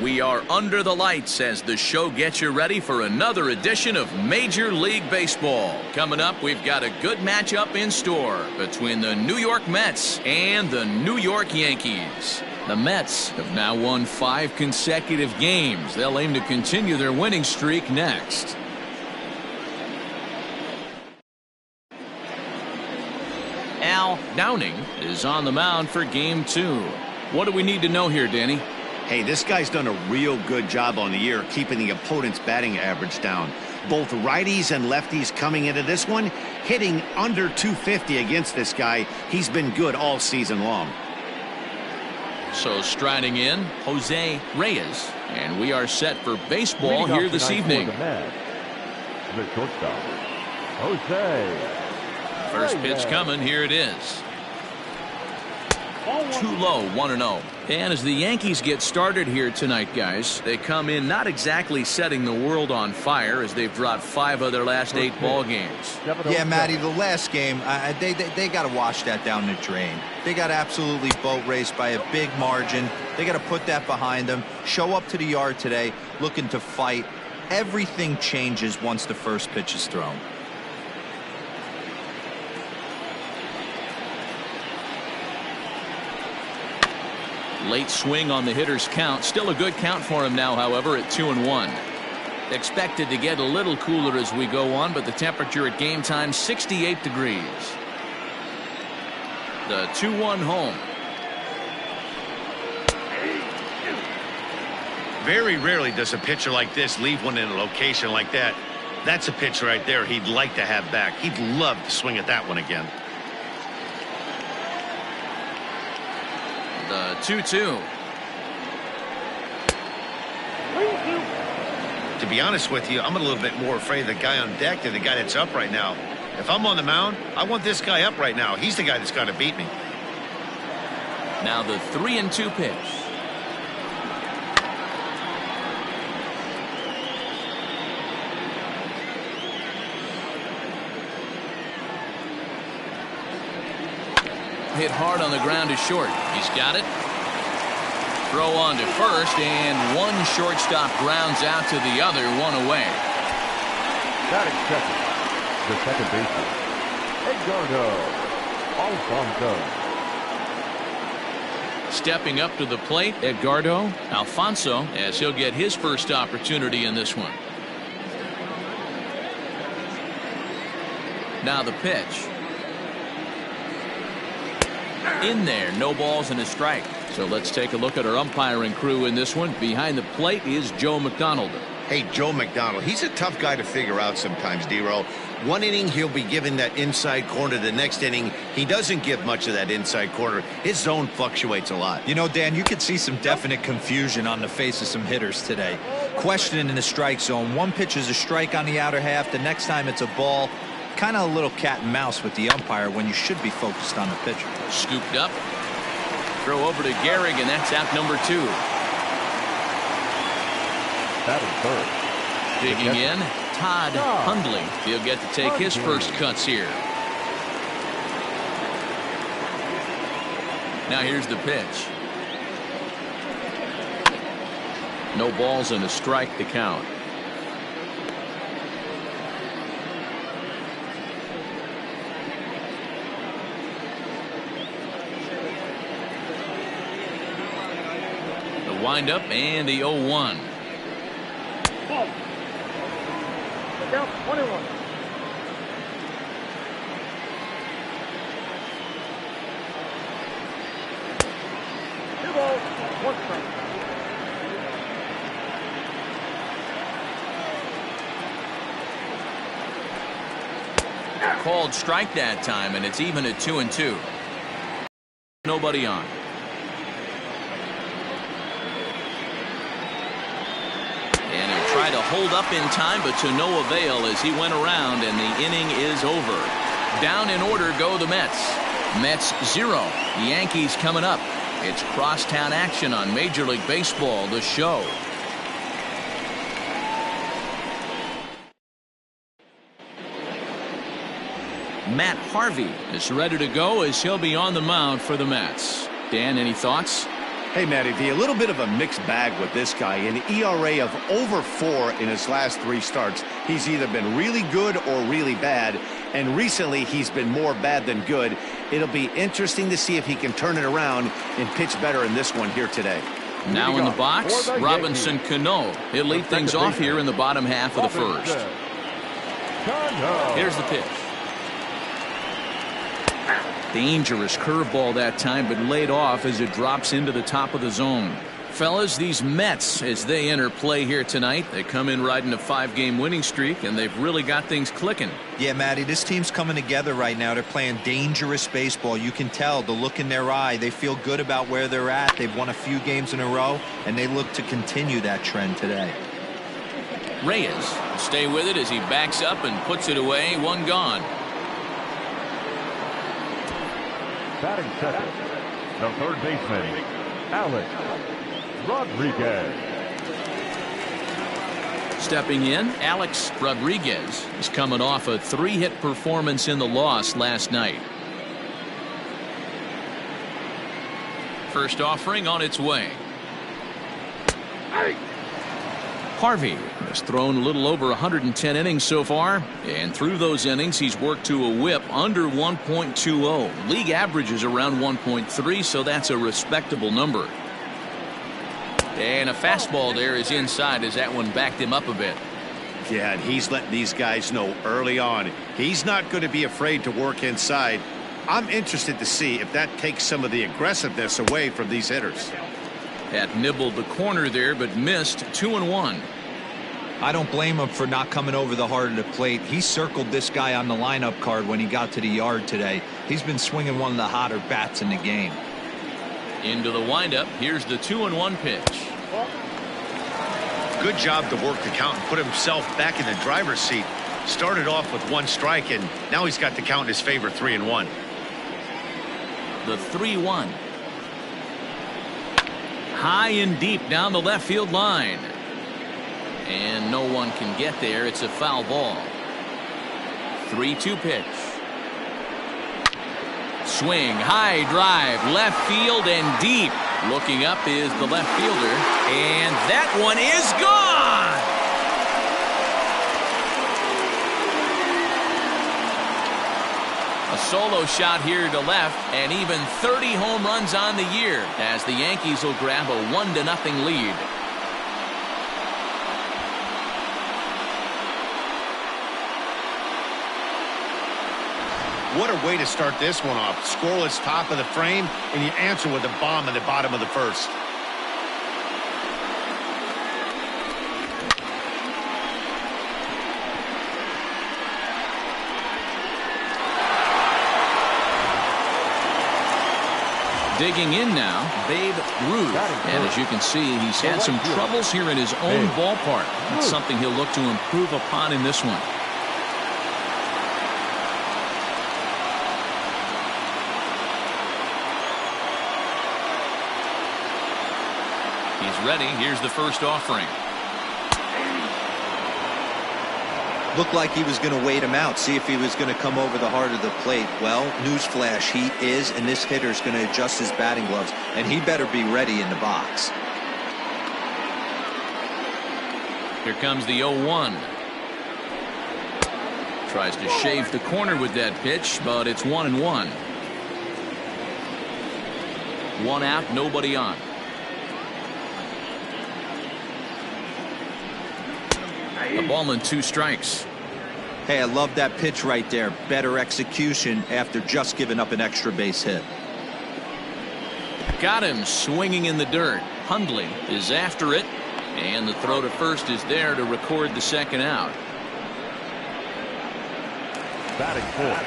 We are under the lights as the show gets you ready for another edition of Major League Baseball. Coming up, we've got a good matchup in store between the New York Mets and the New York Yankees. The Mets have now won 5 consecutive games. They'll aim to continue their winning streak next. Al Downing is on the mound for Game 2. What do we need to know here, Danny? Hey, this guy's done a real good job on the year keeping the opponent's batting average down. Both righties and lefties coming into this one, hitting under 250 against this guy. He's been good all season long. So striding in, Jose Reyes, and we are set for baseball here this evening. The shortstop, Jose. First pitch coming, here it is. Too low, 1-0. And as the Yankees get started here tonight, guys, they come in not exactly setting the world on fire as they've dropped 5 of their last 8 ball games. Yeah, Matty, the last game, they got to wash that down the drain. They got absolutely boat raced by a big margin. They got to put that behind them, show up to the yard today, looking to fight. Everything changes once the first pitch is thrown. Late swing on the hitter's count. Still a good count for him now, however, at 2-1. Expected to get a little cooler as we go on, but the temperature at game time, 68 degrees. The 2-1 home. Very rarely does a pitcher like this leave one in a location like that. That's a pitch right there he'd like to have back. He'd love to swing at that one again. The 2-2. To be honest with you, I'm a little bit more afraid of the guy on deck than the guy that's up right now. If I'm on the mound, I want this guy up right now. He's the guy that's got to beat me. Now the 3-2 pitch. Hit hard on the ground to short. He's got it. Throw on to first, and one shortstop grounds out to the other, one away. Batting second, the second baseman, Edgardo Alfonso. Stepping up to the plate, Edgardo Alfonso, as he'll get his first opportunity in this one. Now the pitch. In there, no balls and a strike. So let's take a look at our umpiring crew in this one. Behind the plate is Joe McDonald. Hey, Joe McDonald, he's a tough guy to figure out sometimes, D-Row. One inning, he'll be giving that inside corner. The next inning, he doesn't give much of that inside corner. His zone fluctuates a lot. You know, Dan, you could see some definite confusion on the face of some hitters today. Questioning in the strike zone. One pitch is a strike on the outer half. The next time it's a ball. Kind of a little cat and mouse with the umpire when you should be focused on the pitcher. Scooped up. Throw over to Gehrig, and that's out number 2. Batting third. Digging in, Todd Hundley. He'll get to take his first cuts here. Now here's the pitch. No balls and a strike to count. Wind up and the 0-1. Down 21. Two balls, one strike. Called strike that time, and it's even at 2-2. Nobody on. Try to hold up in time, but to no avail as he went around, and the inning is over. Down in order go the Mets. Mets 0. The Yankees coming up. It's crosstown action on Major League Baseball, the show. Matt Harvey is ready to go as he'll be on the mound for the Mets. Dan, any thoughts? Hey, Matty V, a little bit of a mixed bag with this guy. An ERA of over 4 in his last 3 starts. He's either been really good or really bad, and recently he's been more bad than good. It'll be interesting to see if he can turn it around and pitch better in this one here today. Now in the box, Robinson Cano. He'll lead things off here in the bottom half of the first. Here's the pitch. Dangerous curveball that time, but laid off as it drops into the top of the zone. Fellas, these Mets, as they enter play here tonight, they come in riding a 5-game winning streak, and they've really got things clicking. Yeah, Matty, this team's coming together right now. They're playing dangerous baseball. You can tell the look in their eye. They feel good about where they're at. They've won a few games in a row, and they look to continue that trend today. Reyes will stay with it as he backs up and puts it away. 1 gone. Batting second, the third baseman, Alex Rodriguez. Stepping in, Alex Rodriguez is coming off a 3-hit performance in the loss last night. First offering on its way. Harvey has thrown a little over 110 innings so far, and through those innings he's worked to a whip under 1.20. League average is around 1.3, so that's a respectable number. And a fastball there is inside as that one backed him up a bit. Yeah, and he's letting these guys know early on he's not going to be afraid to work inside. I'm interested to see if that takes some of the aggressiveness away from these hitters. Had nibbled the corner there, but missed. 2-1. I don't blame him for not coming over the heart of the plate. He circled this guy on the lineup card when he got to the yard today. He's been swinging one of the hotter bats in the game. Into the windup. Here's the 2-1 pitch. Good job to work the count and put himself back in the driver's seat. Started off with 1 strike, and now he's got the count in his favor, 3-1. The 3-1. High and deep down the left field line. And no one can get there. It's a foul ball. 3-2 pitch. Swing, high drive, left field and deep. Looking up is the left fielder, and that one is gone. A solo shot here to left, and even 30 home runs on the year as the Yankees will grab a 1-0 lead. What a way to start this one off. Scoreless top of the frame, and you answer with a bomb in the bottom of the first. Digging in now, Babe Ruth. And as you can see, he's had some troubles here in his own ballpark. That's something he'll look to improve upon in this one. He's ready. Here's the first offering. Looked like he was going to wait him out, see if he was going to come over the heart of the plate. Well, newsflash, he is, and this hitter's going to adjust his batting gloves, and he better be ready in the box. Here comes the 0-1. Tries to shave the corner with that pitch, but it's 1-1. 1 out, nobody on. A ball and 2 strikes. Hey, I love that pitch right there. Better execution after just giving up an extra base hit. Got him swinging in the dirt. Hundley is after it, and the throw to first is there to record the second out.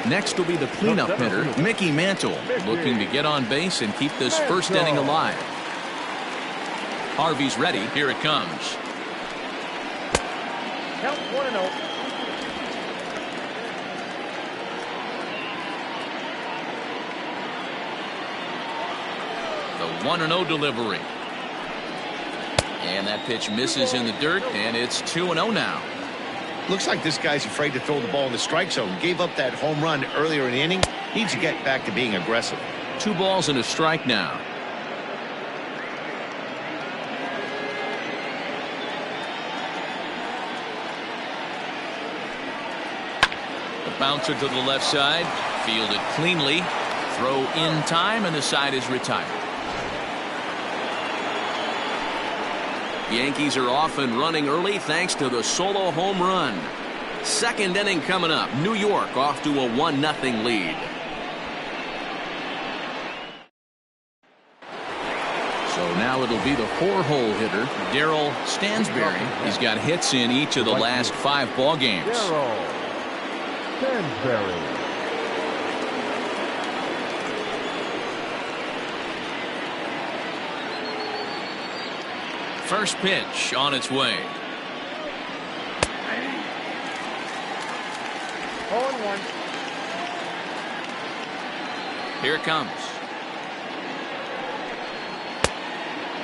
Next will be the cleanup hitter, Mickey Mantle, looking to get on base and keep this first inning alive. Harvey's ready. Here it comes. Count 1-0. The 1-0 delivery. And that pitch misses in the dirt, and it's 2-0 now. Looks like this guy's afraid to throw the ball in the strike zone. Gave up that home run earlier in the inning. Needs to get back to being aggressive. 2 balls and a strike now. bouncer to the left side. Fielded cleanly. Throw in time, and the side is retired. Yankees are off and running early thanks to the solo home run. Second inning coming up. New York off to a 1-0 lead. So now it'll be the 4-hole hitter, Darryl Stansberry. He's got hits in each of the last 5 ball games. Darryl Stansberry. First pitch on its way. 0-1. Here it comes.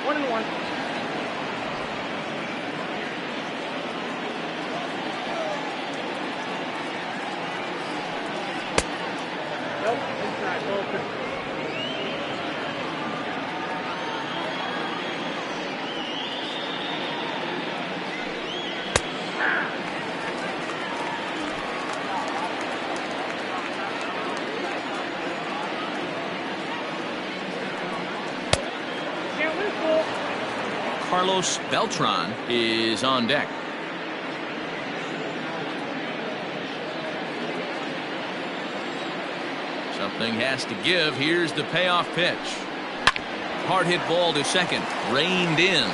1-1. Nope, inside, open. Carlos Beltran is on deck. Something has to give. Here's the payoff pitch. Hard hit ball to second. Reined in.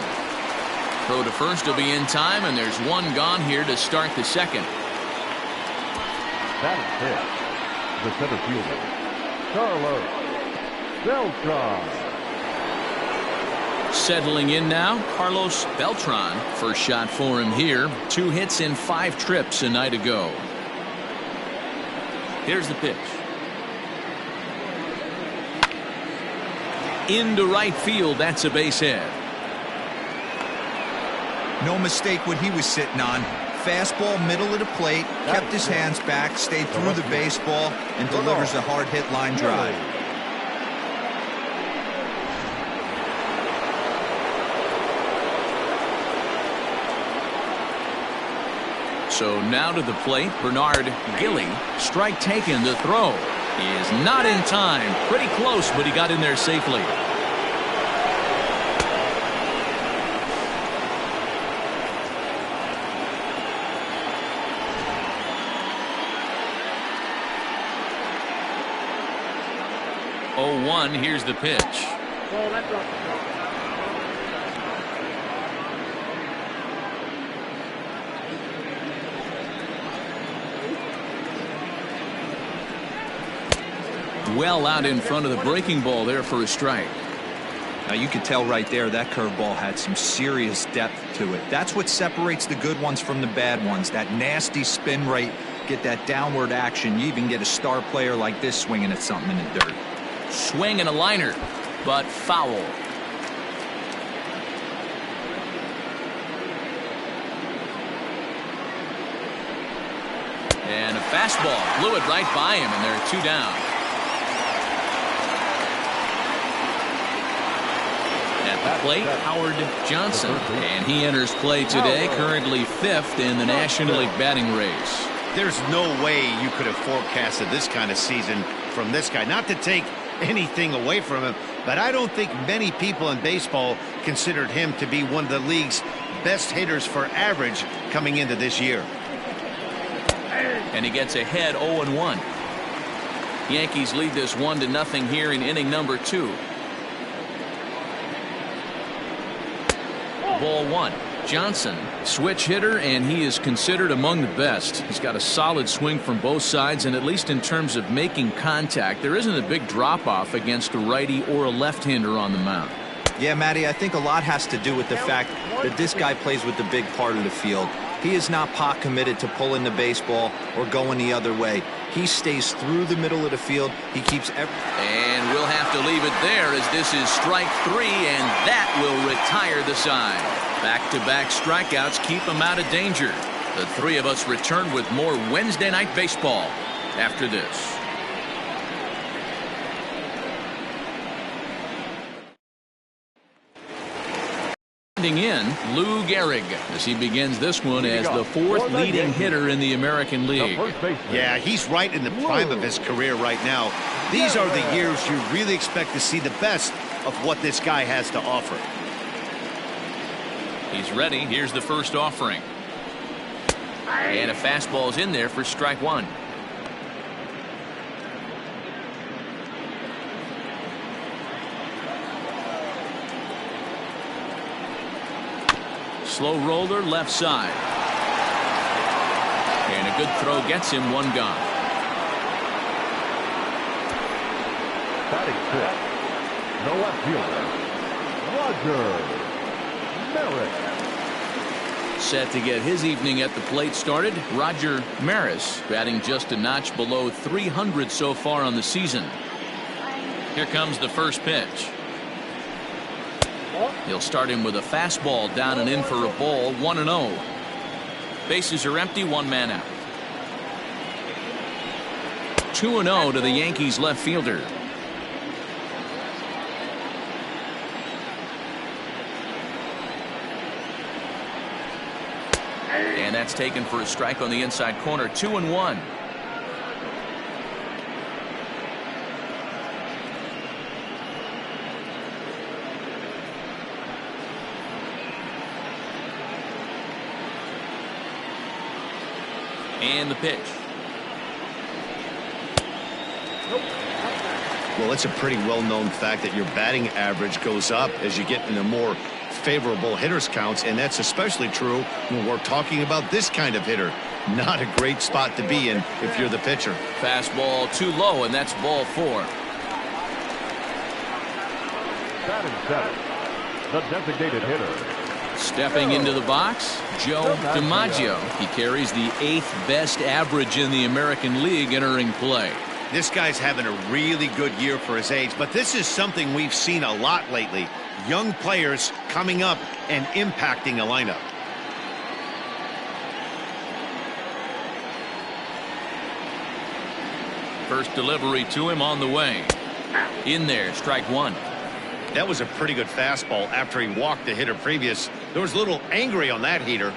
Throw to first will be in time, and there's one gone here to start the second. That is hit. The center fielder, Carlos Beltran. Settling in now, Carlos Beltran. First shot for him here. 2 hits in 5 trips a night ago. Here's the pitch. Into right field. That's a base hit. No mistake what he was sitting on. Fastball, middle of the plate, kept his hands back, stayed through the baseball, and delivers a hard hit line drive. So now to the plate, Bernard Gilly. Strike taken. The throw is not in time. Pretty close, but he got in there safely. Oh, 1. Here's the pitch. Oh, that's off the top. Well out in front of the breaking ball there for a strike. Now you could tell right there that curveball had some serious depth to it. That's what separates the good ones from the bad ones. That nasty spin rate, get that downward action. You even get a star player like this swinging at something in the dirt. Swing and a liner, but foul. And a fastball blew it right by him, and there are 2 down. At the plate, Howard Johnson, and he enters play today, currently 5th in the National League batting race. There's no way you could have forecasted this kind of season from this guy. Not to take anything away from him, but I don't think many people in baseball considered him to be one of the league's best hitters for average coming into this year. And he gets ahead 0-1. Yankees lead this 1-0 here in inning number 2. Ball 1. Johnson, switch hitter, and he is considered among the best. He's got a solid swing from both sides, and at least in terms of making contact, there isn't a big drop-off against a righty or a left-hander on the mound. Yeah, Matty, I think a lot has to do with the fact that this guy plays with the big part of the field. He is not pot committed to pulling the baseball or going the other way. He stays through the middle of the field. He keeps And we'll have to leave it there as this is strike 3, and that will retire the side. Back-to-back strikeouts keep him out of danger. The 3 of us return with more Wednesday Night Baseball after this. Standing in, Lou Gehrig, as he begins this one as the 4th leading hitter in the American League. Yeah, he's right in the prime of his career right now. These are the years you really expect to see the best of what this guy has to offer. He's ready. Here's the first offering. And a fastball's in there for strike 1. Slow roller left side. And a good throw gets him 1 gone. Batting fifth, the left fielder, Roger Maris. Set to get his evening at the plate started, Roger Maris, batting just a notch below 300 so far on the season. Here comes the first pitch. He'll start him with a fastball down and in for a ball, 1-0. Bases are empty, 1 man out. 2-0 to the Yankees left fielder. And that's taken for a strike on the inside corner, 2-1. And the pitch. Well, it's a pretty well-known fact that your batting average goes up as you get into more favorable hitters counts, and that's especially true when we're talking about this kind of hitter. Not a great spot to be in if you're the pitcher. Fastball too low, and that's ball 4. Batting 7, the designated hitter. Stepping into the box, Joe DiMaggio. He carries the 8th best average in the American League entering play. This guy's having a really good year for his age, but this is something we've seen a lot lately. Young players coming up and impacting a lineup. First delivery to him on the way. In there, strike 1. That was a pretty good fastball after he walked the hitter previous. There was a little angry on that heater.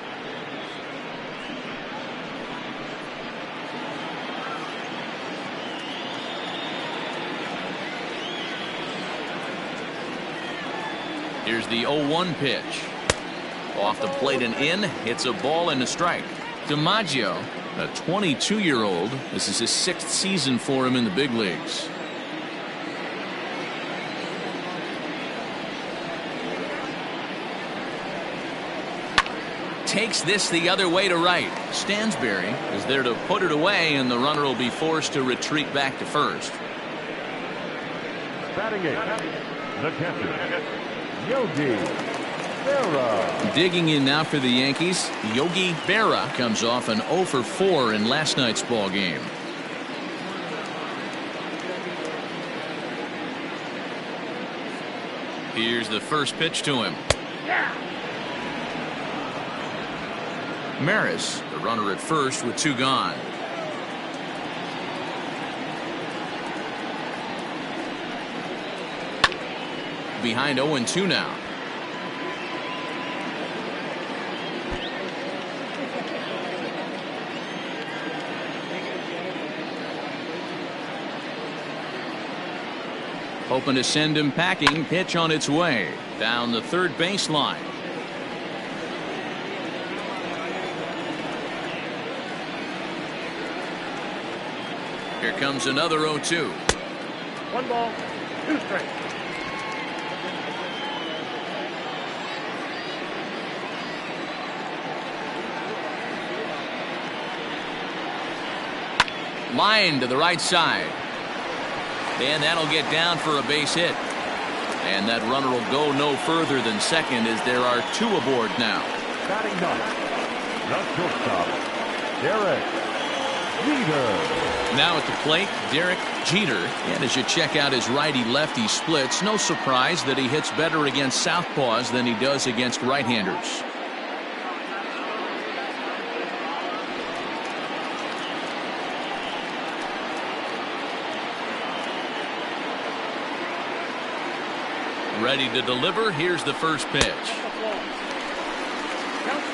Here's the 0-1 pitch. Off the plate and in. Hits a ball and a strike. DiMaggio, a 22-year-old. This is his 6th season for him in the big leagues. Takes this the other way to right. Stansberry is there to put it away, and the runner will be forced to retreat back to first. Batting 8, the catcher, Yogi Berra. Digging in now for the Yankees, Yogi Berra comes off an 0 for 4 in last night's ball game. Here's the first pitch to him. Maris, the runner at first with 2 gone. Behind 0-2 now. Hoping to send him packing. Pitch on its way down the third baseline. Here comes another 0-2. 1 ball, 2 strikes. Line to the right side. And that'll get down for a base hit. And that runner will go no further than second as there are 2 aboard now. Batting 9, the shortstop, Derek Jeter. Now at the plate, Derek Jeter. And as you check out his righty-lefty splits, no surprise that he hits better against southpaws than he does against right-handers. Ready to deliver. Here's the first pitch.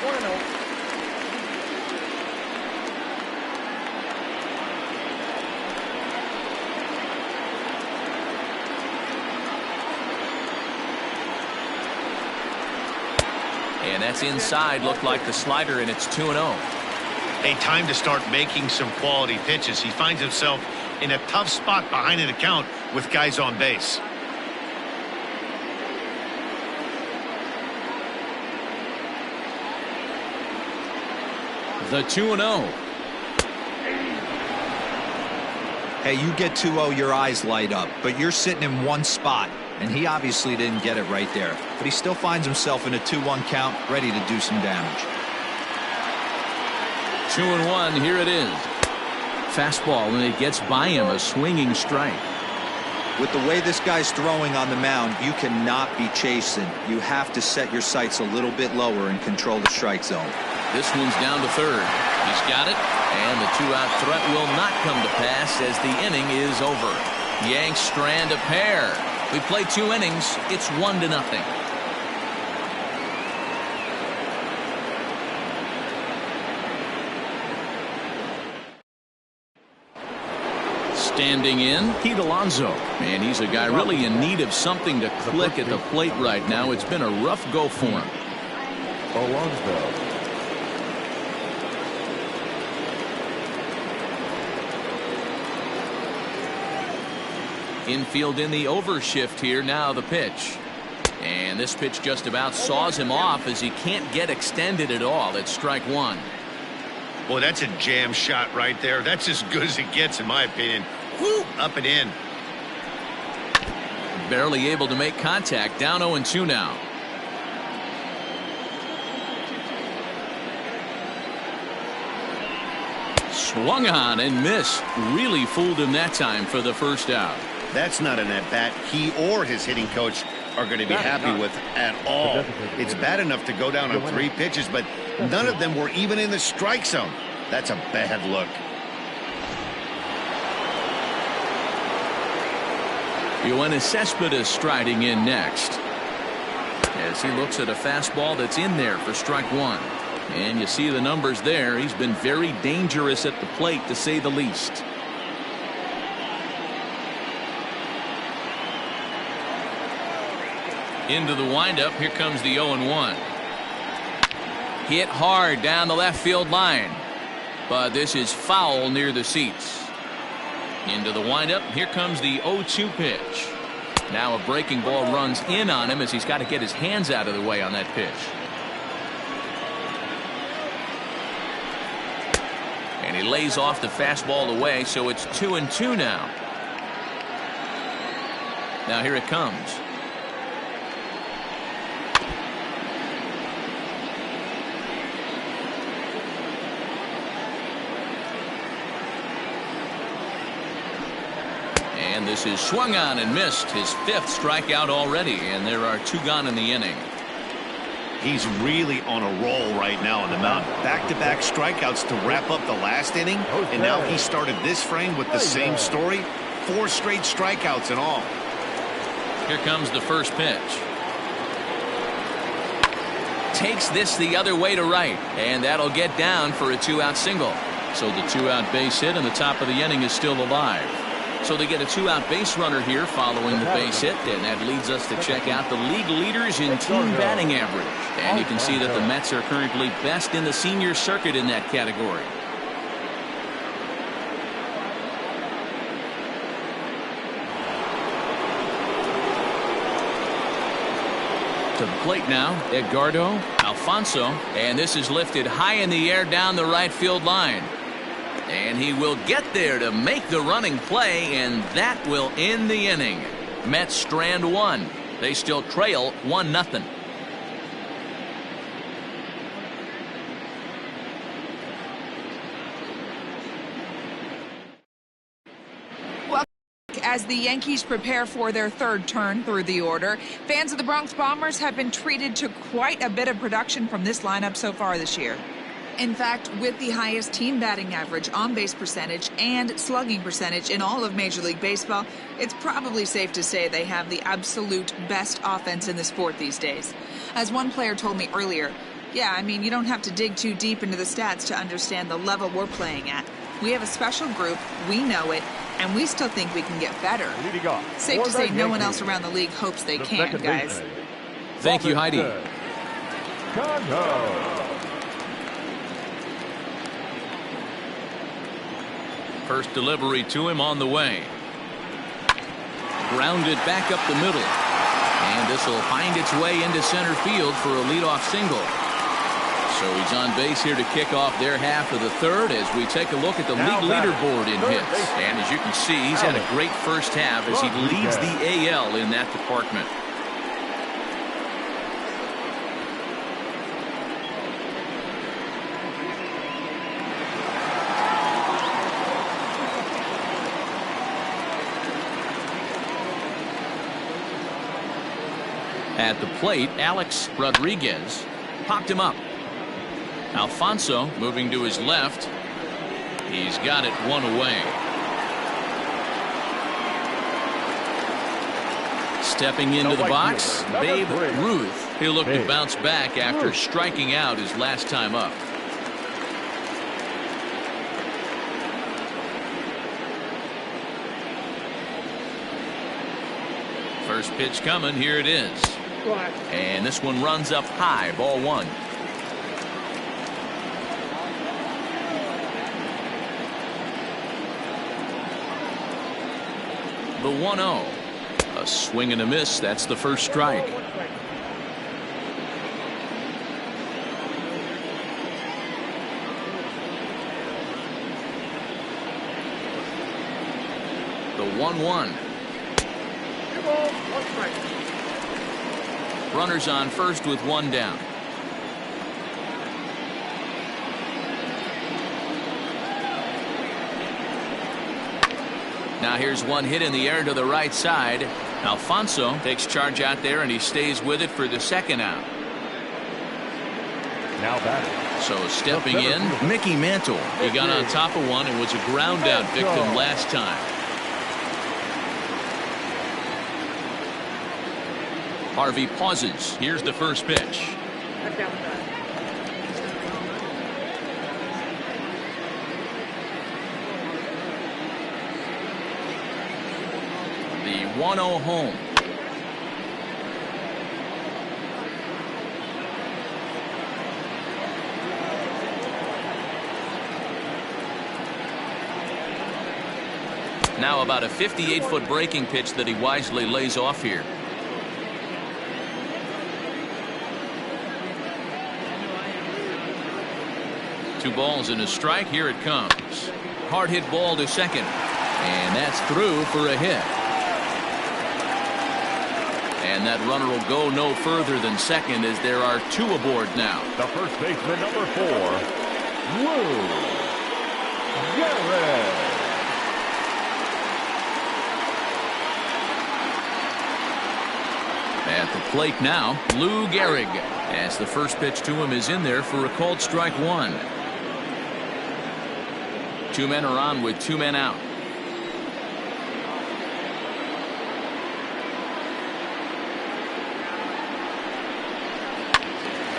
1-0. And that's inside. Looked like the slider, and it's 2-0. A time to start making some quality pitches. He finds himself in a tough spot behind an account with guys on base. The 2-0. Hey, you get 2-0, your eyes light up, but you're sitting in one spot, and he obviously didn't get it right there. But he still finds himself in a 2-1 count, ready to do some damage. 2-1, here it is. Fastball, and it gets by him, a swinging strike. With the way this guy's throwing on the mound, you cannot be chasing. You have to set your sights a little bit lower and control the strike zone. This one's down to third. He's got it, and the two-out threat will not come to pass as the inning is over. Yanks strand a pair. We played 2 innings. It's 1-0. Standing in, Pete Alonso. And he's a guy really in need of something to click at the plate right now. It's been a rough go for him. Alonso. Infield in the overshift here. Now the pitch. And this pitch just about saws him off as he can't get extended at all. It's strike 1. Boy, that's a jam shot right there. That's as good as it gets, in my opinion. Woo, up and in. Barely able to make contact. Down 0-2 now. Swung on and missed. Really fooled him that time for the first out. That's not an at-bat he or his hitting coach are going to be happy with at all. It's bad enough to go down on 3 pitches, but none of them were even in the strike zone. That's a bad look. Yoenis Cespedes striding in next as he looks at a fastball that's in there for strike 1. And you see the numbers there. He's been very dangerous at the plate, to say the least. Into the windup. Here comes the 0-1. Hit hard down the left field line, but this is foul near the seats. Into the windup. Here comes the 0-2 pitch. Now a breaking ball runs in on him as he's got to get his hands out of the way on that pitch. And he lays off the fastball away, so it's 2-2 now. Now here it comes. And this is swung on and missed. His 5th strikeout already, and there are 2 gone in the inning. He's really on a roll right now on the mound. Back-to-back strikeouts to wrap up the last inning, and now he started this frame with the same story. 4 straight strikeouts in all. Here comes the first pitch. Takes this the other way to right, and that'll get down for a 2-out single. So the 2-out base hit, and the top of the inning is still alive. So they get a 2-out base runner here following the base hit, and that leads us to check out the league leaders in team batting average. And you can see that the Mets are currently best in the senior circuit in that category. To the plate now, Edgardo Alfonso, and this is lifted high in the air down the right field line. And he will get there to make the running play, and that will end the inning. Mets strand 1. They still trail 1-0. As the Yankees prepare for their 3rd turn through the order, fans of the Bronx Bombers have been treated to quite a bit of production from this lineup so far this year. In fact, with the highest team batting average, on-base percentage, and slugging percentage in all of Major League Baseball, it's probably safe to say they have the absolute best offense in the sport these days. As one player told me earlier, Yeah, I mean, you don't have to dig too deep into the stats to understand the level we're playing at. We have a special group, we know it, and we still think we can get better. Safe to say no one else around the league hopes they can, guys. Thank you, Heidi. First delivery to him on the way. Grounded back up the middle. And this will find its way into center field for a leadoff single. So he's on base here to kick off their half of the third as we take a look at the league leaderboard in hits. And as you can see, he's had a great first half as he leads the AL in that department. At the plate, Alex Rodriguez popped him up. Alfonso moving to his left. He's got it one away. Stepping into the box, Babe Ruth. He'll look to bounce back after striking out his last time up. First pitch coming, here it is. And this one runs up high, ball one. The 1-0. A swing and a miss. That's the first strike. The 1-1. Runners on first with one down. Now here's one hit in the air to the right side. Alfonso takes charge out there and he stays with it for the second out. Now batting. So stepping in, Mickey Mantle. He got on top of one and was a ground out victim last time. Harvey pauses. Here's the first pitch. The 1-0 home. Now about a 58-foot breaking pitch that he wisely lays off here. Two balls and a strike. Here it comes. Hard hit ball to second. And that's through for a hit. And that runner will go no further than second as there are two aboard now. The first baseman, number 4, Lou Gehrig. At the plate now, Lou Gehrig, as the first pitch to him is in there for a called strike one. Two men are on with two men out.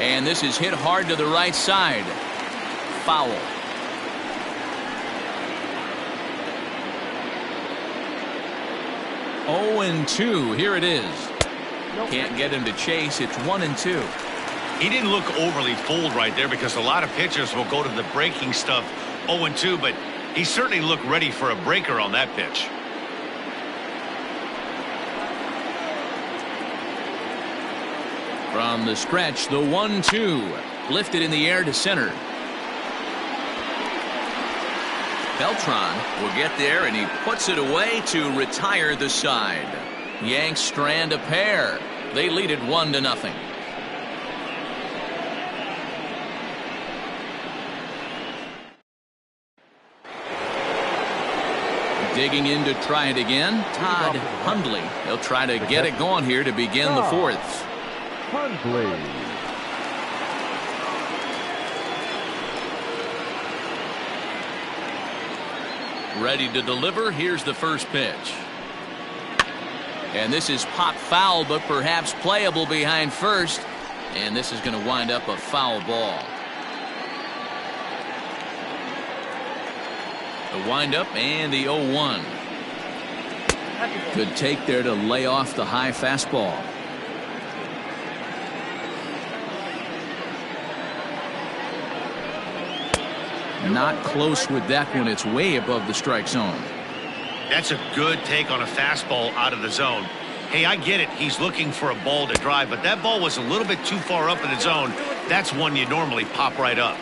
And this is hit hard to the right side. Foul. Oh and 2. Here it is. Can't get him to chase. It's 1-2. He didn't look overly fooled right there because a lot of pitchers will go to the breaking stuff 0-2, but he certainly looked ready for a breaker on that pitch. From the stretch, the 1-2. Lifted in the air to center. Beltran will get there, and he puts it away to retire the side. Yanks strand a pair. They lead it 1-0. Digging in to try it again, Todd Hundley. He'll try to get it going here to begin the fourth. Hundley. Ready to deliver. Here's the first pitch. And this is pop foul, but perhaps playable behind first. And this is going to wind up a foul ball. The windup and the 0-1. Good take there to lay off the high fastball. Not close with that one. It's way above the strike zone. That's a good take on a fastball out of the zone. Hey, I get it. He's looking for a ball to drive, but that ball was a little bit too far up in the zone. That's one you normally pop right up.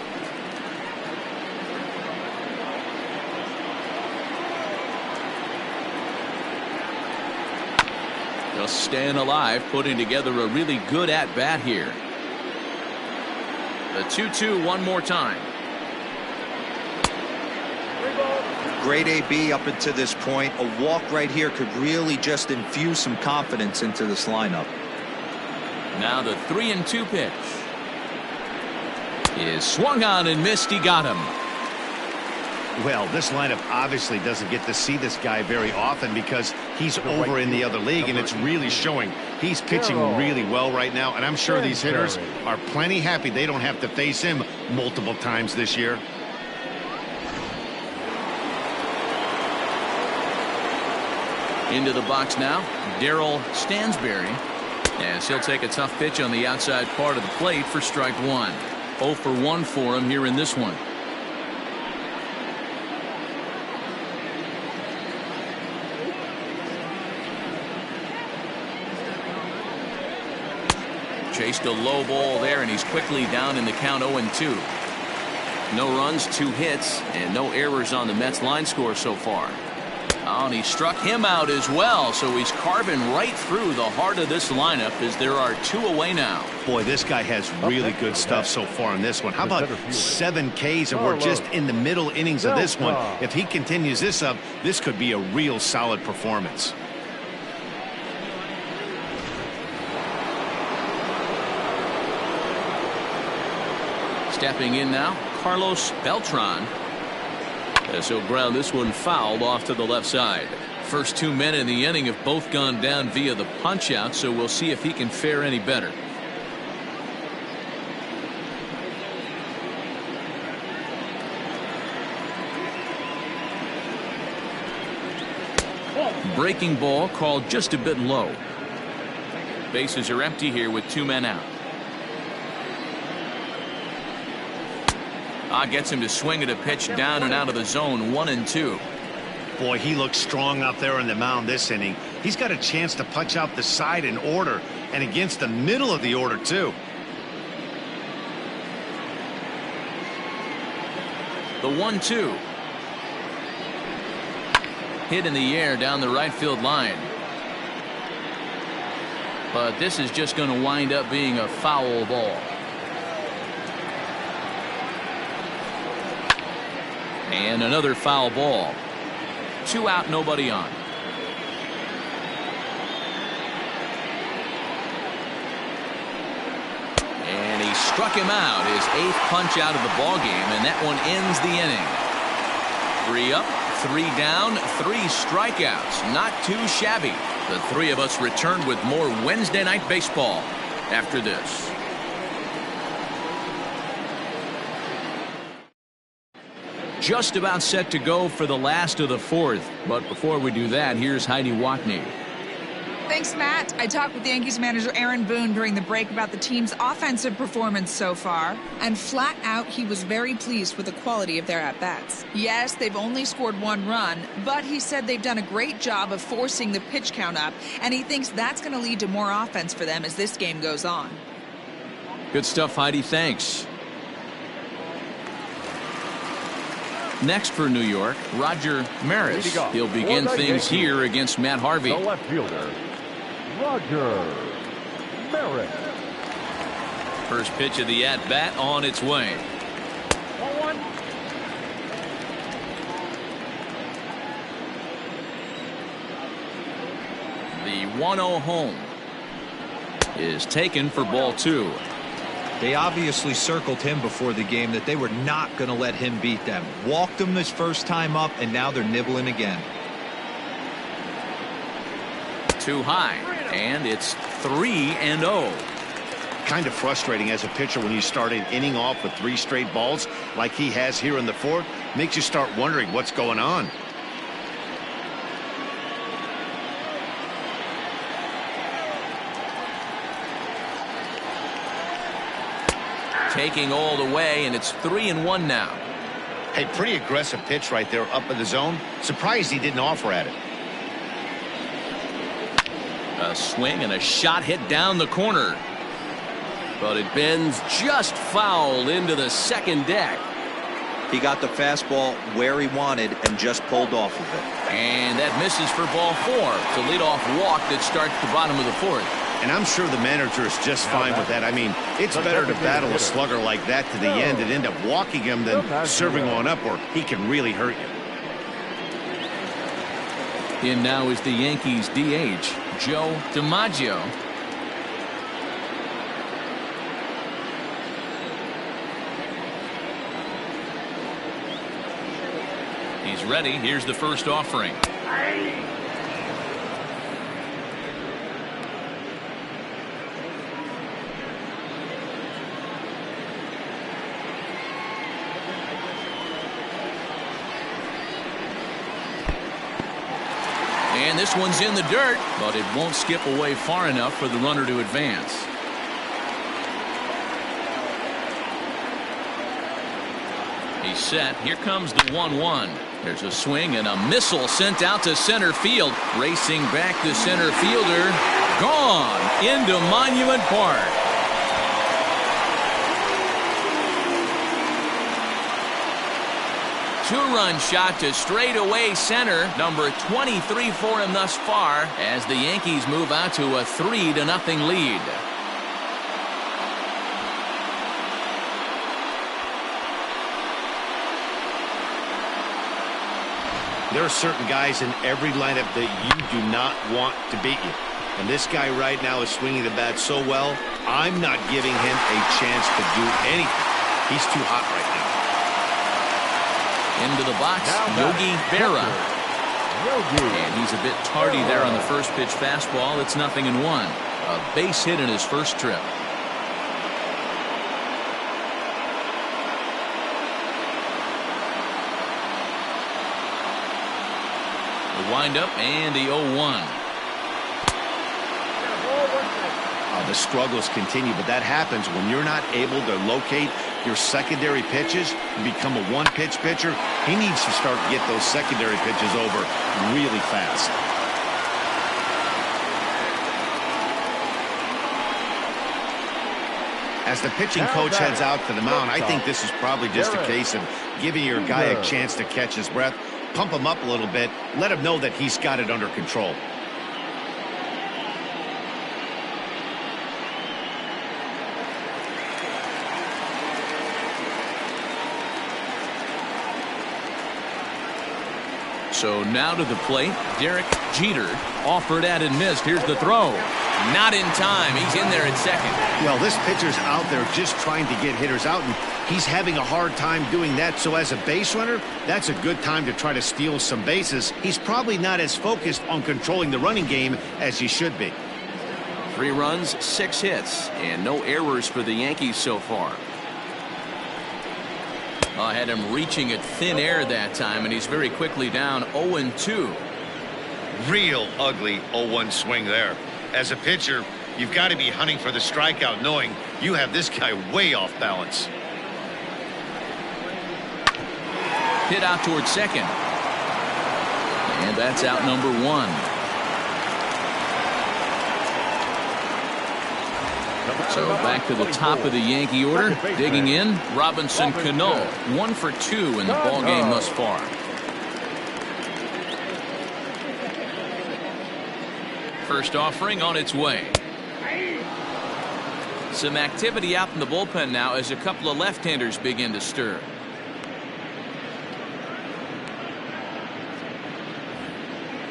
Just staying alive, putting together a really good at-bat here. The 2-2 one more time. Great AB up until this point. A walk right here could really just infuse some confidence into this lineup. Now the 3-2 pitch is swung on and missed. He got him. Well, this lineup obviously doesn't get to see this guy very often because he's over in the other league, and it's really showing. He's pitching really well right now, and I'm sure these hitters are plenty happy they don't have to face him multiple times this year. Into the box now, Darryl Stansberry, as he'll take a tough pitch on the outside part of the plate for strike one. 0 for 1 for him here in this one. Chased a low ball there, and he's quickly down in the count 0-2. No runs, 2 hits, and no errors on the Mets line score so far. Oh, and he struck him out as well, so he's carving right through the heart of this lineup as there are 2 away now. Boy, this guy has really good stuff so far in this one. How about 7 Ks, and we're just in the middle innings of this one. If he continues this up, this could be a real solid performance. Stepping in now, Carlos Beltran, as he'll ground this one fouled off to the left side. First 2 men in the inning have both gone down via the punch out, so we'll see if he can fare any better. Breaking ball called just a bit low. Bases are empty here with 2 men out. Gets him to swing at a pitch down and out of the zone. 1-2. Boy, he looks strong out there on the mound this inning. He's got a chance to punch out the side in order, and against the middle of the order too. The 1-2. Hit in the air down the right field line. But this is just going to wind up being a foul ball. And another foul ball. 2 out, nobody on. And he struck him out, his 8th punch out of the ball game, and that one ends the inning. 3 up, 3 down, 3 strikeouts. Not too shabby. The 3 of us return with more Wednesday Night Baseball after this. Just about set to go for the last of the 4th. But before we do that, here's Heidi Watney. Thanks, Matt. I talked with Yankees manager Aaron Boone during the break about the team's offensive performance so far, and flat out he was very pleased with the quality of their at-bats. Yes, they've only scored 1 run, but he said they've done a great job of forcing the pitch count up, and he thinks that's going to lead to more offense for them as this game goes on. Good stuff, Heidi. Thanks. Next for New York, Roger Maris. He'll begin things here against Matt Harvey. The left fielder, Roger Maris. First pitch of the at-bat on its way. 1-1. The 1-0 home is taken for ball 2. They obviously circled him before the game that they were not going to let him beat them. Walked him his first time up, and now they're nibbling again. Too high, and it's 3-0. Kind of frustrating as a pitcher when you start an inning off with 3 straight balls like he has here in the 4th. Makes you start wondering what's going on. Taking all the way, and it's 3-1 now. Hey, pretty aggressive pitch right there up in the zone. Surprised he didn't offer at it. A swing and a shot hit down the corner. But it bends just foul into the second deck. He got the fastball where he wanted and just pulled off of it. And that misses for ball 4. It's a leadoff walk that starts the bottom of the 4th. And I'm sure the manager is just fine with that. I mean, it's better to battle a slugger like that to the end and end up walking him than serving one up, or he can really hurt you. In now is the Yankees DH, Joe DiMaggio. He's ready. Here's the first offering. And this one's in the dirt, but it won't skip away far enough for the runner to advance. He's set. Here comes the 1-1. There's a swing and a missile sent out to center field. Racing back the center fielder. Gone into Monument Park. Two-run shot to straightaway center. Number 23 for him thus far as the Yankees move out to a 3-0 lead. There are certain guys in every lineup that you do not want to beat you. And this guy right now is swinging the bat so well, I'm not giving him a chance to do anything. He's too hot right now. Into the box, Yogi Berra. And he's a bit tardy there on the first pitch fastball. It's 0-1. A base hit in his first trip. The windup and the 0-1. The struggles continue, but that happens when you're not able to locate your secondary pitches and become a one-pitch pitcher. He needs to start to get those secondary pitches over really fast. As the pitching coach heads out to the mound, I think this is probably just a case of giving your guy a chance to catch his breath, pump him up a little bit, let him know that he's got it under control. So now to the plate, Derek Jeter. Offered at and missed. Here's the throw. Not in time. He's in there at second. Well, this pitcher's out there just trying to get hitters out, and he's having a hard time doing that. So as a base runner, that's a good time to try to steal some bases. He's probably not as focused on controlling the running game as he should be. 3 runs, 6 hits, and no errors for the Yankees so far. I had him reaching at thin air that time, and he's very quickly down 0-2. Real ugly 0-1 swing there. As a pitcher, you've got to be hunting for the strikeout, knowing you have this guy way off balance. Hit out towards second. And that's out number 1. So back to the top of the Yankee order. Digging in, Robinson Cano. 1 for 2 in the ballgame thus far. First offering on its way. Some activity out in the bullpen now as a couple of left-handers begin to stir.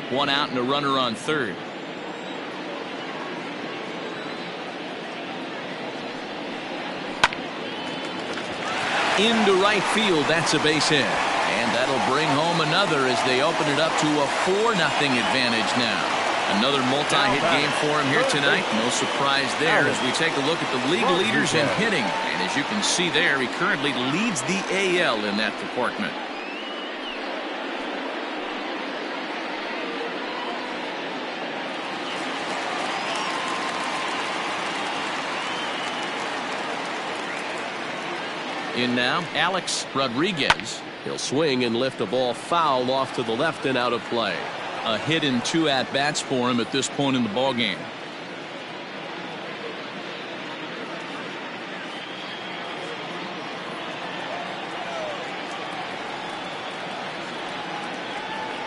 One out and a runner on third. Into right field, that's a base hit. And that'll bring home another as they open it up to a 4-0 advantage now. Another multi-hit game for him here tonight. No surprise there as we take a look at the league leaders in hitting. And as you can see there, he currently leads the AL in that department. In now, Alex Rodriguez. He'll swing and lift a ball foul off to the left and out of play. A hit and 2 at-bats for him at this point in the ballgame.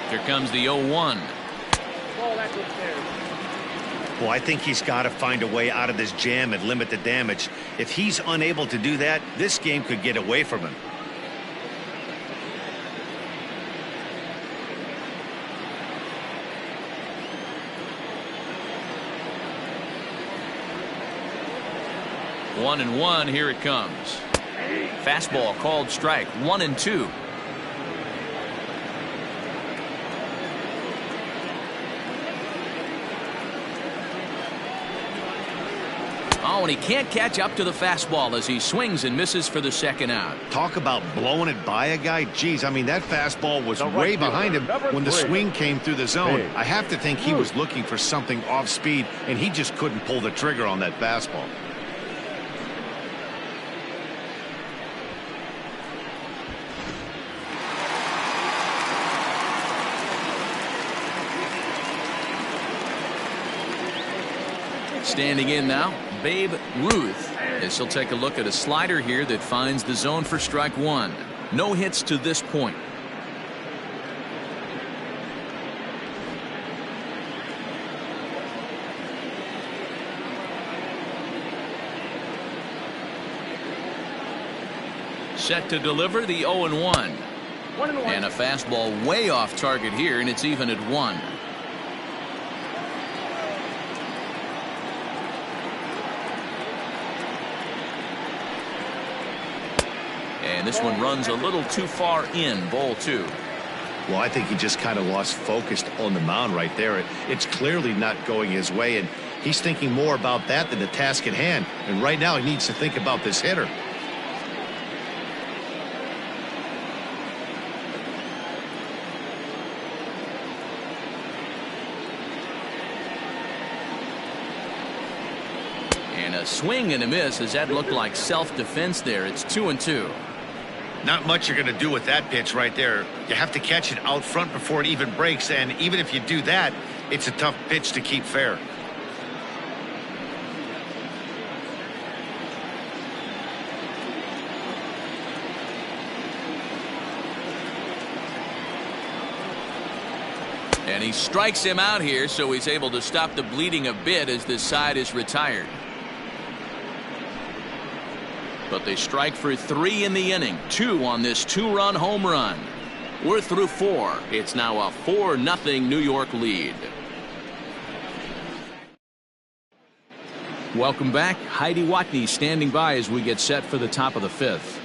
Here comes the 0-1. Well, I think he's got to find a way out of this jam and limit the damage. If he's unable to do that, this game could get away from him. One and one, here it comes. Fastball called strike, 1-2. Oh, and he can't catch up to the fastball as he swings and misses for the second out. Talk about blowing it by a guy. Geez, I mean, that fastball was way behind him when the swing came through the zone. I have to think he was looking for something off speed, and he just couldn't pull the trigger on that fastball. Standing in now, Babe Ruth. As he'll take a look at a slider here that finds the zone for strike one. No hits to this point. Set to deliver the 0-1. And a fastball way off target here, and it's even at 1. And this one runs a little too far in, ball 2. Well, I think he just kind of lost focus on the mound right there. It's clearly not going his way, and he's thinking more about that than the task at hand. And right now he needs to think about this hitter. And a swing and a miss as that looked like self-defense there. It's 2-2. Not much you're going to do with that pitch right there. You have to catch it out front before it even breaks, and even if you do that, it's a tough pitch to keep fair. And he strikes him out here, so he's able to stop the bleeding a bit as this side is retired. But they strike for 3 in the inning. 2 on this 2-run home run. We're through 4. It's now a 4-0 New York lead. Welcome back. Heidi Watney standing by as we get set for the top of the 5th.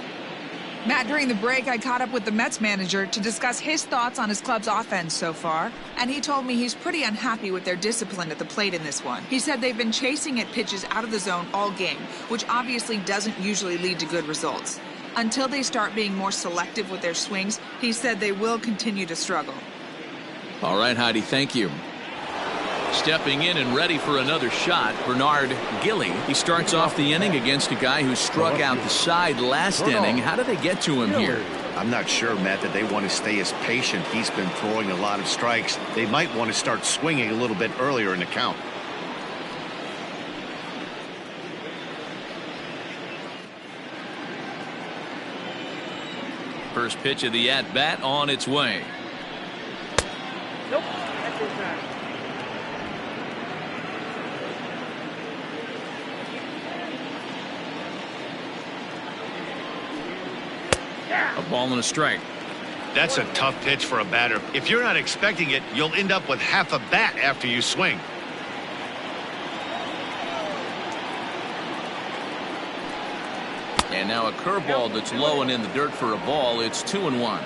Matt, during the break, I caught up with the Mets manager to discuss his thoughts on his club's offense so far, and he told me he's pretty unhappy with their discipline at the plate in this one. He said they've been chasing at pitches out of the zone all game, which obviously doesn't usually lead to good results. Until they start being more selective with their swings, he said they will continue to struggle. All right, Heidi, thank you. Stepping in and ready for another shot, Bernard Gilly. He starts off the inning against a guy who struck out the side last inning. How did they get to him here? I'm not sure, Matt, that they want to stay as patient. He's been throwing a lot of strikes. They might want to start swinging a little bit earlier in the count. First pitch of the at-bat on its way. Nope, that's inside. A ball and a strike. That's a tough pitch for a batter. If you're not expecting it, you'll end up with half a bat after you swing. And now a curveball that's low and in the dirt for a ball. It's 2-1.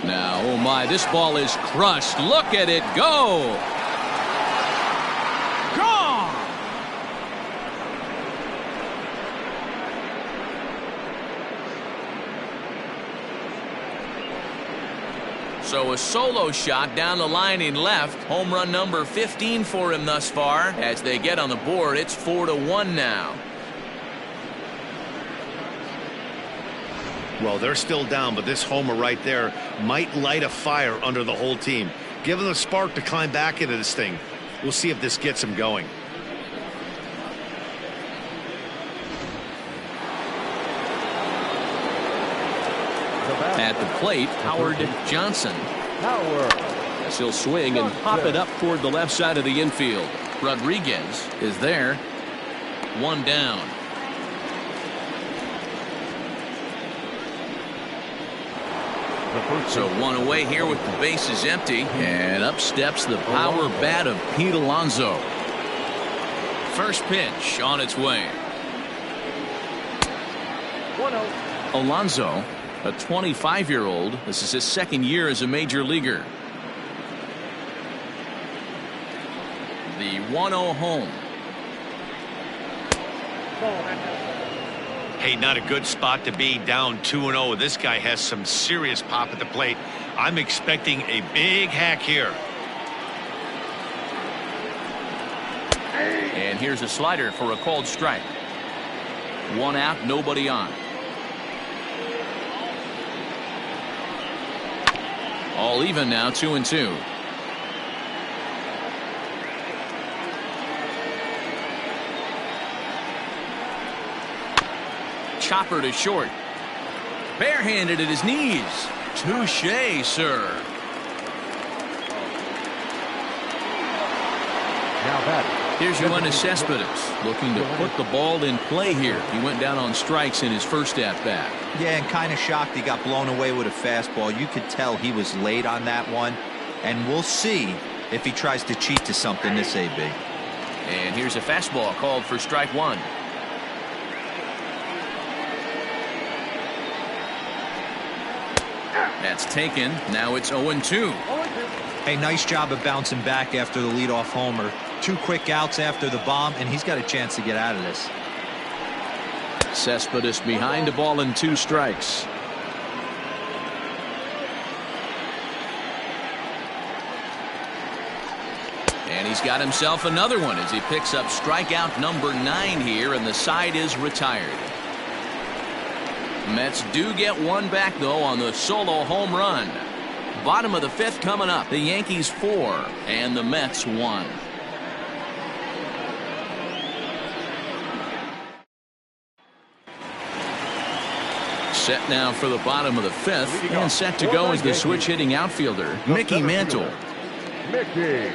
Now, oh my, this ball is crushed. Look at it go. Gone. So a solo shot down the line in left. Home run number 15 for him thus far. As they get on the board, it's 4-1 now. Well, they're still down, but this homer right there might light a fire under the whole team. Give them a spark to climb back into this thing. We'll see if this gets them going. At the plate, Howard Johnson. As he'll swing and pop it up toward the left side of the infield. Rodriguez is there. One down. So one away here with the bases empty. And up steps the power bat of Pete Alonso. First pitch on its way. 1-0. Alonso, a 25-year-old. This is his second year as a major leaguer. The 1-0 home. Hey, not a good spot to be, down 2-0. This guy has some serious pop at the plate. I'm expecting a big hack here. And here's a slider for a called strike. One out, nobody on. All even now, 2-2. Chopper to short. Barehanded at his knees. Touche, sir. Now that. Here's Yoenis Cespedes looking to put the ball in play here. He went down on strikes in his first at-bat. Yeah, and kind of shocked he got blown away with a fastball. You could tell he was late on that one. And we'll see if he tries to cheat to something this AB. And here's a fastball called for strike one. That's taken. Now it's 0-2. Hey, nice job of bouncing back after the leadoff homer. 2 quick outs after the bomb, and he's got a chance to get out of this. Cespedes behind the ball and 2 strikes. And he's got himself another one as he picks up strikeout number 9 here, and the side is retired. Mets do get one back, though, on the solo home run. Bottom of the 5th coming up. The Yankees 4 and the Mets 1. Set now for the bottom of the 5th, and set to go is the switch hitting outfielder, Mickey Mantle. Mickey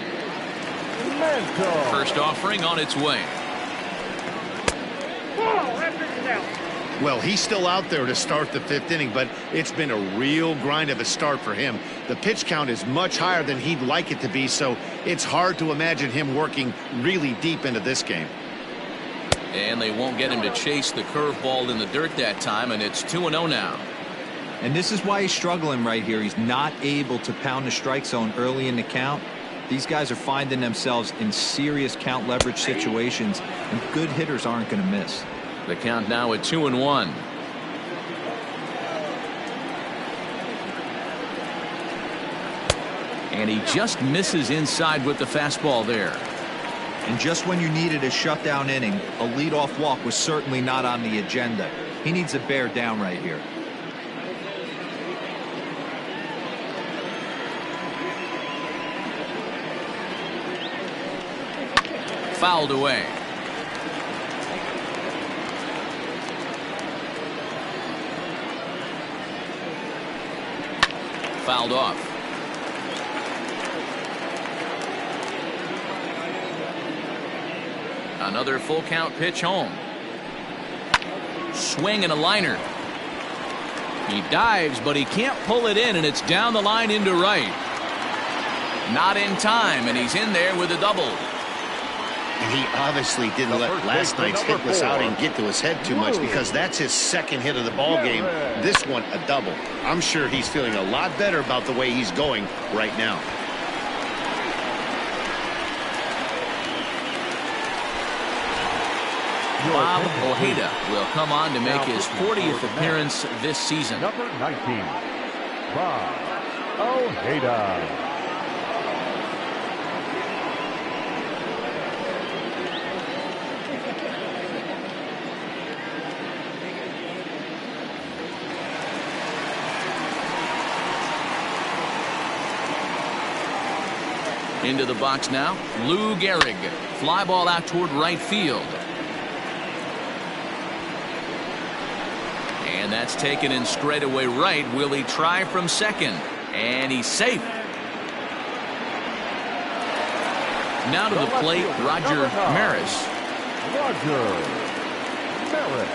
Mantle. First offering on its way. Well, he's still out there to start the 5th inning, but it's been a real grind of a start for him. The pitch count is much higher than he'd like it to be, so it's hard to imagine him working really deep into this game. And they won't get him to chase the curveball in the dirt that time, and it's 2-0 now. And this is why he's struggling right here. He's not able to pound the strike zone early in the count. These guys are finding themselves in serious count leverage situations, and good hitters aren't going to miss. The count now at 2-1. And he just misses inside with the fastball there. And just when you needed a shutdown inning, a leadoff walk was certainly not on the agenda. He needs to bear down right here. Fouled away. Fouled off. Another full count pitch home. Swing and a liner. He dives, but he can't pull it in, and it's down the line into right. Not in time, and he's in there with a double. And he obviously didn't let last night's hitless outing get to his head too much, because that's his second hit of the ball game. This one, a double. I'm sure he's feeling a lot better about the way he's going right now. Bob Ojeda will come on to make his 40th appearance this season. Number 19, Bob Ojeda. Into the box now, Lou Gehrig. Fly ball out toward right field. And that's taken in straightaway right. Will he try from second? And he's safe. Now to the plate, Roger Maris. Roger Maris.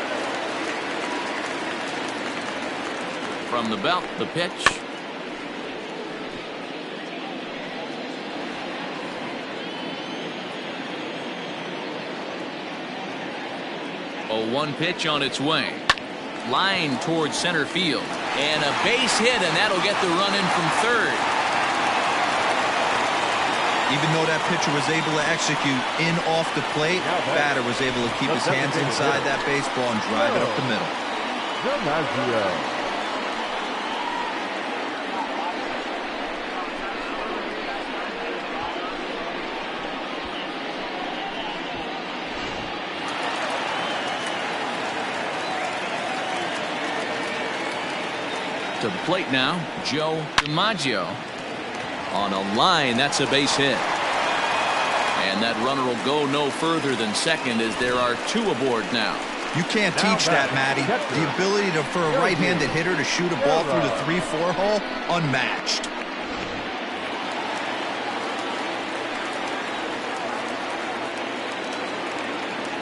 From the belt, the pitch. A 1 pitch on its way. Line towards center field. And a base hit, and that'll get the run in from third. Even though that pitcher was able to execute in off the plate, batter was able to keep his hands inside that baseball and drive it up the middle. DiMaggio. To the plate now, Joe DiMaggio. On a line, that's a base hit. And that runner will go no further than second, as there are 2 aboard now. You can't teach that, Matty. The ability for a right-handed hitter to shoot a ball through the 3-4 hole, unmatched.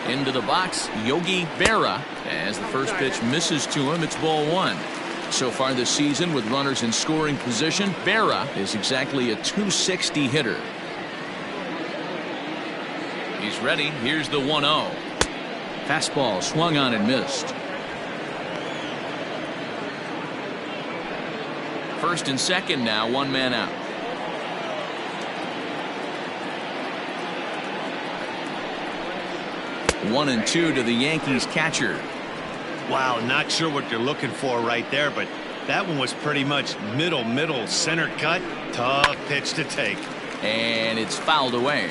Into the box, Yogi Berra. As the first pitch misses to him, it's ball 1. So far this season, with runners in scoring position, Berra is exactly a .260 hitter. He's ready. Here's the 1-0. Fastball swung on and missed. First and second now, 1 man out. One and 2 to the Yankees catcher. Wow, not sure what you're looking for right there, but that one was pretty much middle, center cut. Tough pitch to take. And it's fouled away.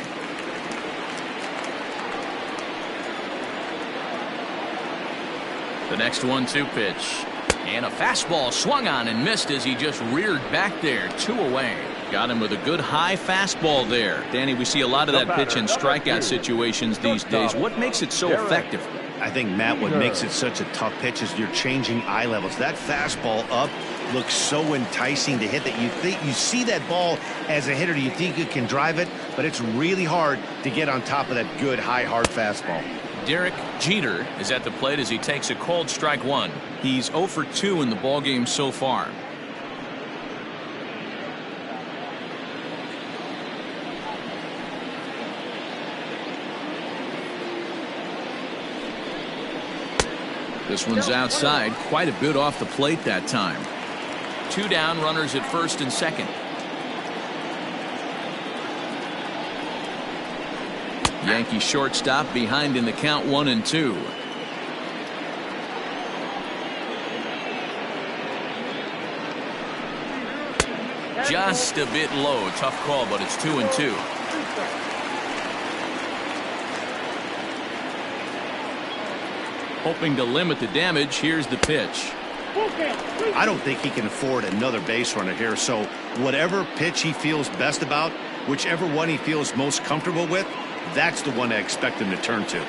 The next 1-2 pitch. And a fastball swung on and missed as he just reared back there. 2 away. Got him with a good high fastball there. Danny, we see a lot of that pitch in strikeout situations these days. What makes it so effective? I think, Matt, what makes it such a tough pitch is you're changing eye levels. That fastball up looks so enticing to hit that you see that ball as a hitter, you think you can drive it, but it's really hard to get on top of that good high hard fastball. Derek Jeter is at the plate as he takes a called strike 1. He's 0 for 2 in the ballgame so far. This one's outside, quite a bit off the plate that time. 2 down, runners at first and second. Yankee shortstop behind in the count, 1-2. Just a bit low. Tough call, but it's 2-2. Hoping to limit the damage. Here's the pitch. I don't think he can afford another base runner here, so whatever pitch he feels best about, whichever one he feels most comfortable with, that's the one I expect him to turn to.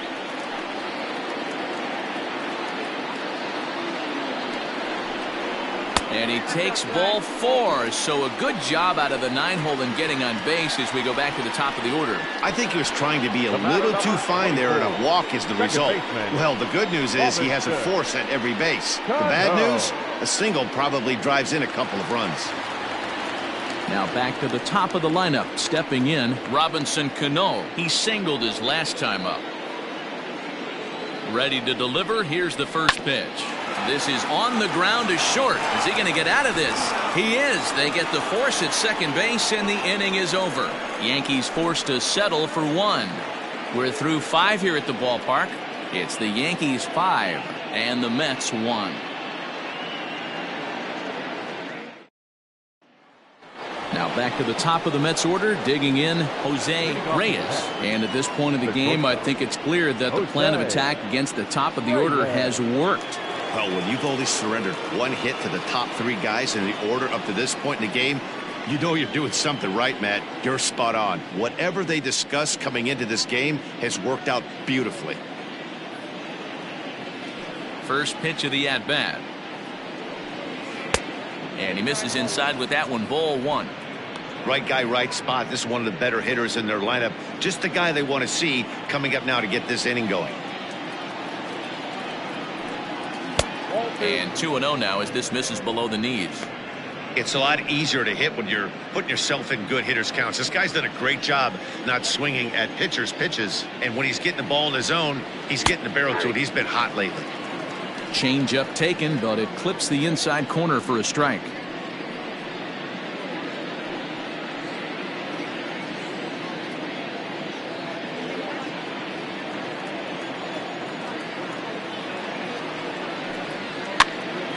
And he takes ball 4, so a good job out of the 9-hole in getting on base as we go back to the top of the order. I think he was trying to be a little too fine there, and a walk is the result. Well, the good news is he has a force at every base. The bad news, a single probably drives in a couple of runs. Now back to the top of the lineup. Stepping in, Robinson Cano. He singled his last time up. Ready to deliver. Here's the first pitch. This is on the ground to short. Is he going to get out of this? He is. They get the force at second base, and the inning is over. Yankees forced to settle for one. We're through 5 here at the ballpark. It's the Yankees 5 and the Mets 1. Now back to the top of the Mets order, digging in Jose Reyes. And at this point of the game, I think it's clear that the plan of attack against the top of the order has worked. Well, when you've only surrendered one hit to the top 3 guys in the order up to this point in the game, you know you're doing something right, Matt. You're spot on. Whatever they discussed coming into this game has worked out beautifully. First pitch of the at-bat. And he misses inside with that one. Ball 1. Right guy, right spot. This is one of the better hitters in their lineup. Just the guy they want to see coming up now to get this inning going. And 2-0 now as this misses below the knees. It's a lot easier to hit when you're putting yourself in good hitters counts. This guy's done a great job not swinging at pitchers' pitches. And when he's getting the ball in his zone, he's getting the barrel to it. He's been hot lately. Change up taken, but it clips the inside corner for a strike.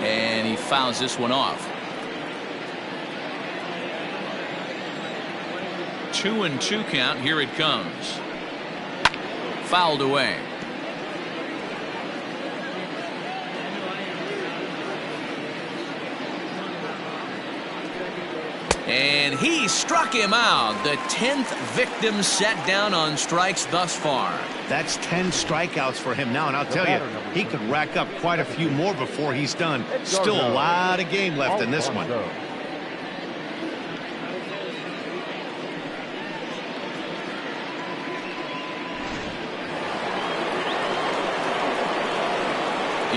And he fouls this one off. 2-2 count. Here it comes. Fouled away. And he struck him out. The 10th victim set down on strikes thus far. That's 10 strikeouts for him now, and I'll tell you, he could rack up quite a few more before he's done. Still a lot of game left in this one.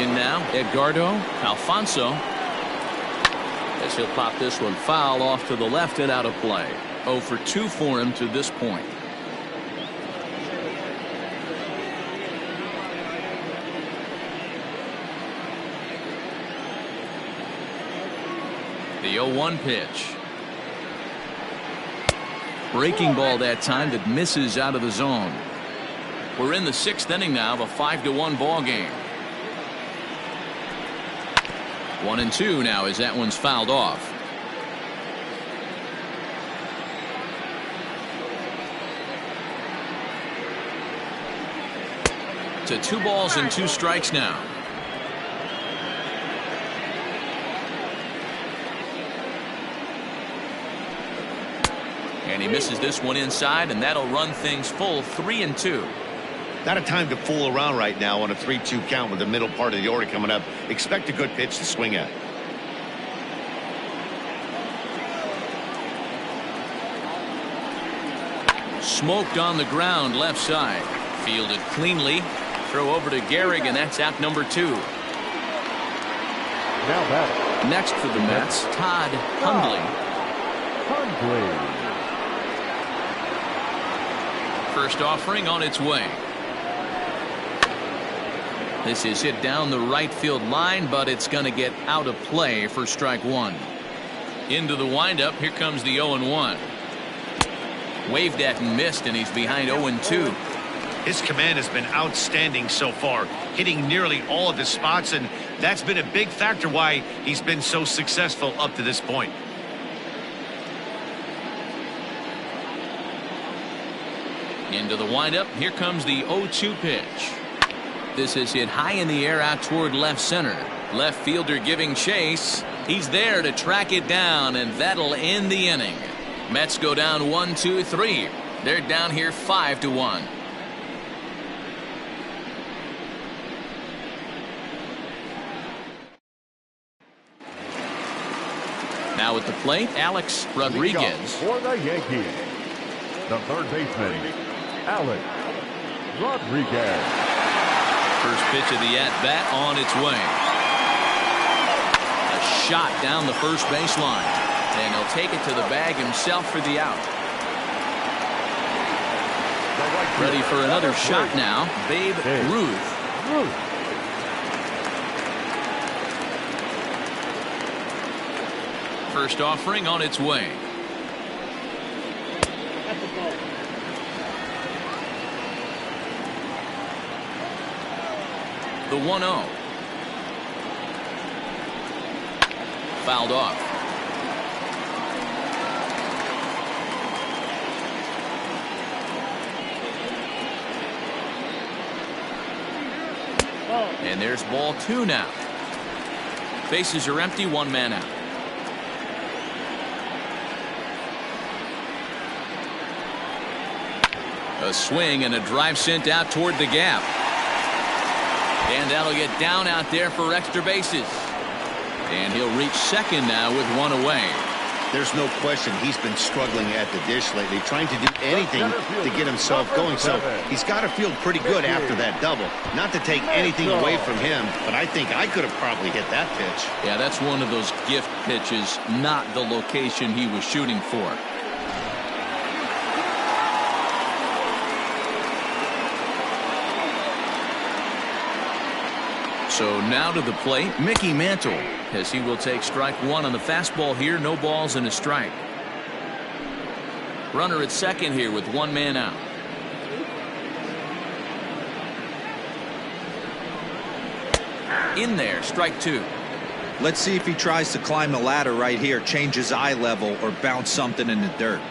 In now, Edgardo Alfonso. As he'll pop this one foul off to the left and out of play. 0 for 2 for him to this point. The 0-1 pitch. Breaking ball that time that misses out of the zone. We're in the 6th inning now of a 5-1 ball game. 1-2 now as that one's fouled off. To 2 balls and 2 strikes now. And he misses this one inside, and that'll run things full 3-2. Not a time to fool around right now on a 3-2 count with the middle part of the order coming up. Expect a good pitch to swing at. Smoked on the ground left side. Fielded cleanly. Throw over to Gehrig, and that's out number 2. Now back. Next for the Mets, Todd Hundley. First offering on its way. This is hit down the right field line, but it's going to get out of play for strike 1. Into the windup. Here comes the 0-1. Waved at and missed, and he's behind 0-2. His command has been outstanding so far, hitting nearly all of his spots, and that's been a big factor why he's been so successful up to this point. Into the windup. Here comes the 0-2 pitch. This is hit high in the air out toward left center. Left fielder giving chase. He's there to track it down, and that'll end the inning. Mets go down 1-2-3. They're down here 5-1. Now at the plate, Alex Rodriguez. For the Yankees, the third baseman, Alex Rodriguez. First pitch of the at-bat on its way. A shot down the first baseline. And he'll take it to the bag himself for the out. Ready for another shot now, Babe Ruth. First offering on its way. The 1-0. Fouled off. And there's ball 2 now. Bases are empty, 1 man out. A swing and a drive sent out toward the gap. And that'll get down out there for extra bases. And he'll reach second now with 1 away. There's no question he's been struggling at the dish lately, trying to do anything to get himself going. So he's got to feel pretty good after that double. Not to take anything away from him, but I think I could have probably hit that pitch. Yeah, that's one of those gift pitches, not the location he was shooting for. So now to the plate, Mickey Mantle, as he will take strike 1 on the fastball here. No balls and a strike. Runner at second here with 1 man out. In there, strike 2. Let's see if he tries to climb the ladder right here, change his eye level, or bounce something in the dirt.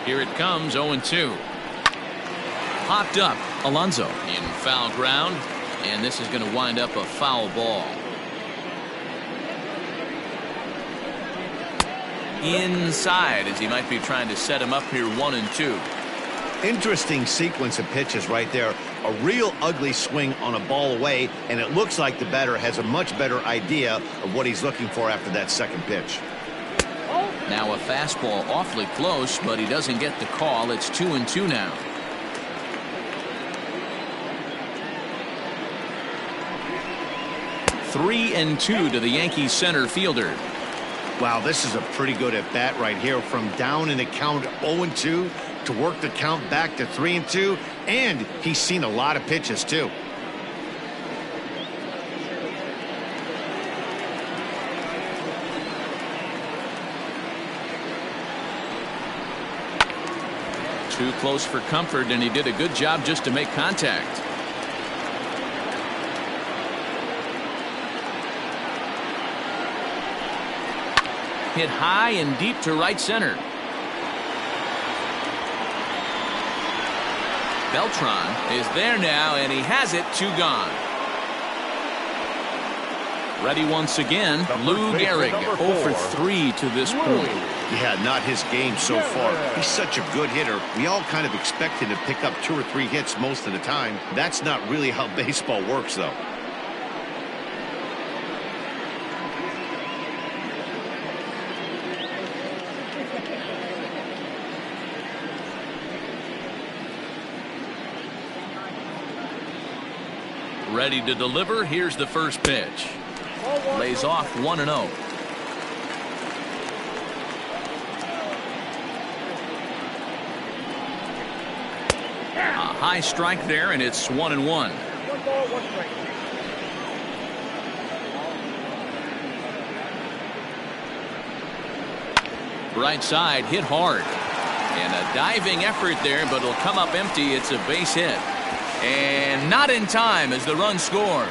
Here it comes, 0-2. Popped up, Alonso in foul ground, and this is going to wind up a foul ball. Inside, as he might be trying to set him up here, 1-2. Interesting sequence of pitches right there. A real ugly swing on a ball away, and it looks like the batter has a much better idea of what he's looking for after that second pitch. Now a fastball awfully close, but he doesn't get the call. It's 2-2 now. Three and 2 to the Yankees center fielder. Wow, this is a pretty good at bat right here, from down in the count 0-2 to work the count back to 3-2, and he's seen a lot of pitches too. Too close for comfort, and he did a good job just to make contact. Hit high and deep to right center. Beltran is there now, and he has it. 2 gone. Ready once again, Lou Gehrig, 0 for 3 to this point. Yeah, not his game so far. He's such a good hitter. We all kind of expect him to pick up 2 or 3 hits most of the time. That's not really how baseball works, though. Ready to deliver. Here's the first pitch. Lays off 1-0. A high strike there, and it's 1-1. Right side, hit hard. And a diving effort there, but it'll come up empty. It's a base hit. And not in time as the run scores.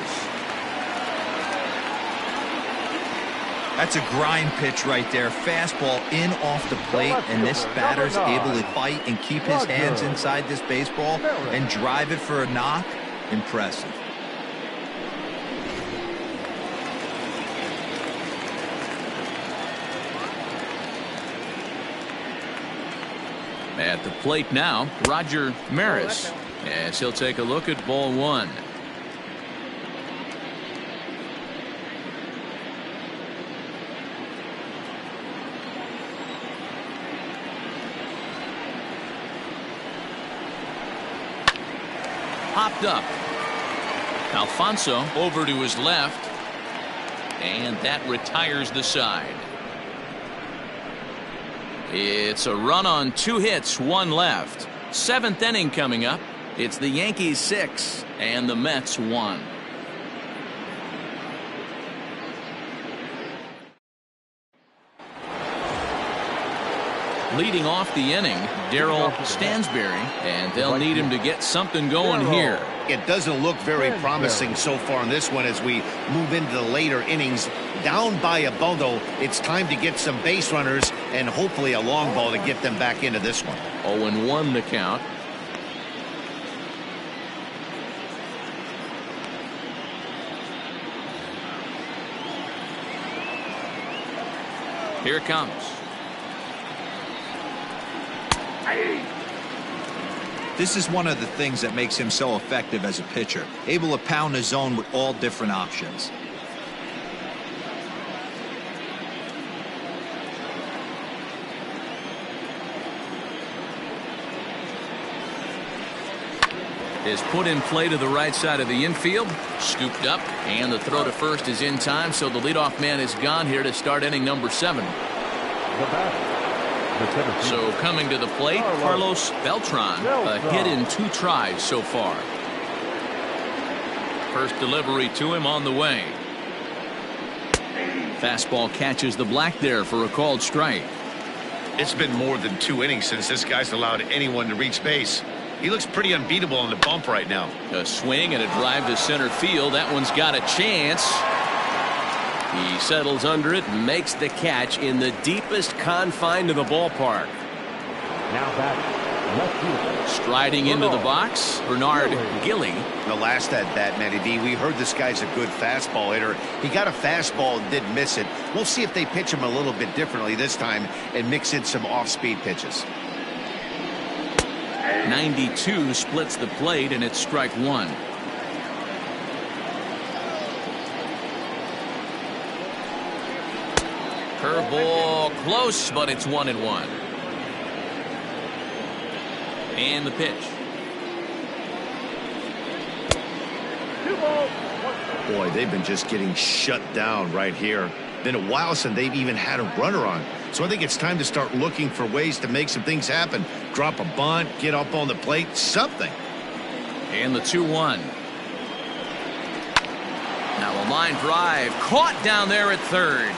That's a grind pitch right there. Fastball in off the plate, and this batter's able to fight and keep his hands inside this baseball and drive it for a knock. Impressive. At the plate now, Roger Maris, as he'll take a look at ball 1. popped up. Alfonso over to his left. And that retires the side. It's a run on 2 hits, 1 left. 7th inning coming up. It's the Yankees 6 and the Mets 1. Leading off the inning, Darryl Stansberry, and they'll need him to get something going here. It doesn't look very promising so far in this one as we move into the later innings. Down by a bundle, it's time to get some base runners and hopefully a long ball to get them back into this one. 0-1 the count. Here it comes. This is one of the things that makes him so effective as a pitcher, able to pound the zone with all different options. Is put in play to the right side of the infield, scooped up, and the throw to first is in time, so the leadoff man is gone here to start inning number 7. So coming to the plate, Carlos Beltran, a hit in 2 tries so far. First delivery to him on the way. Fastball catches the black there for a called strike. It's been more than 2 innings since this guy's allowed anyone to reach base. He looks pretty unbeatable on the bump right now. A swing and a drive to center field. That one's got a chance. He settles under it and makes the catch in the deepest confine of the ballpark. Now back, left fielder. Striding into the box, Bernard Gilly. The last at bat, Matty D, we heard this guy's a good fastball hitter. He got a fastball and did miss it. We'll see if they pitch him a little bit differently this time and mix in some off-speed pitches. 92 splits the plate, and it's strike 1. Curveball close, but it's 1-1. And the pitch. Boy, they've been just getting shut down right here. Been a while since they've even had a runner on. So I think it's time to start looking for ways to make some things happen. Drop a bunt, get up on the plate, something. And the 2-1. Now a line drive caught down there at third.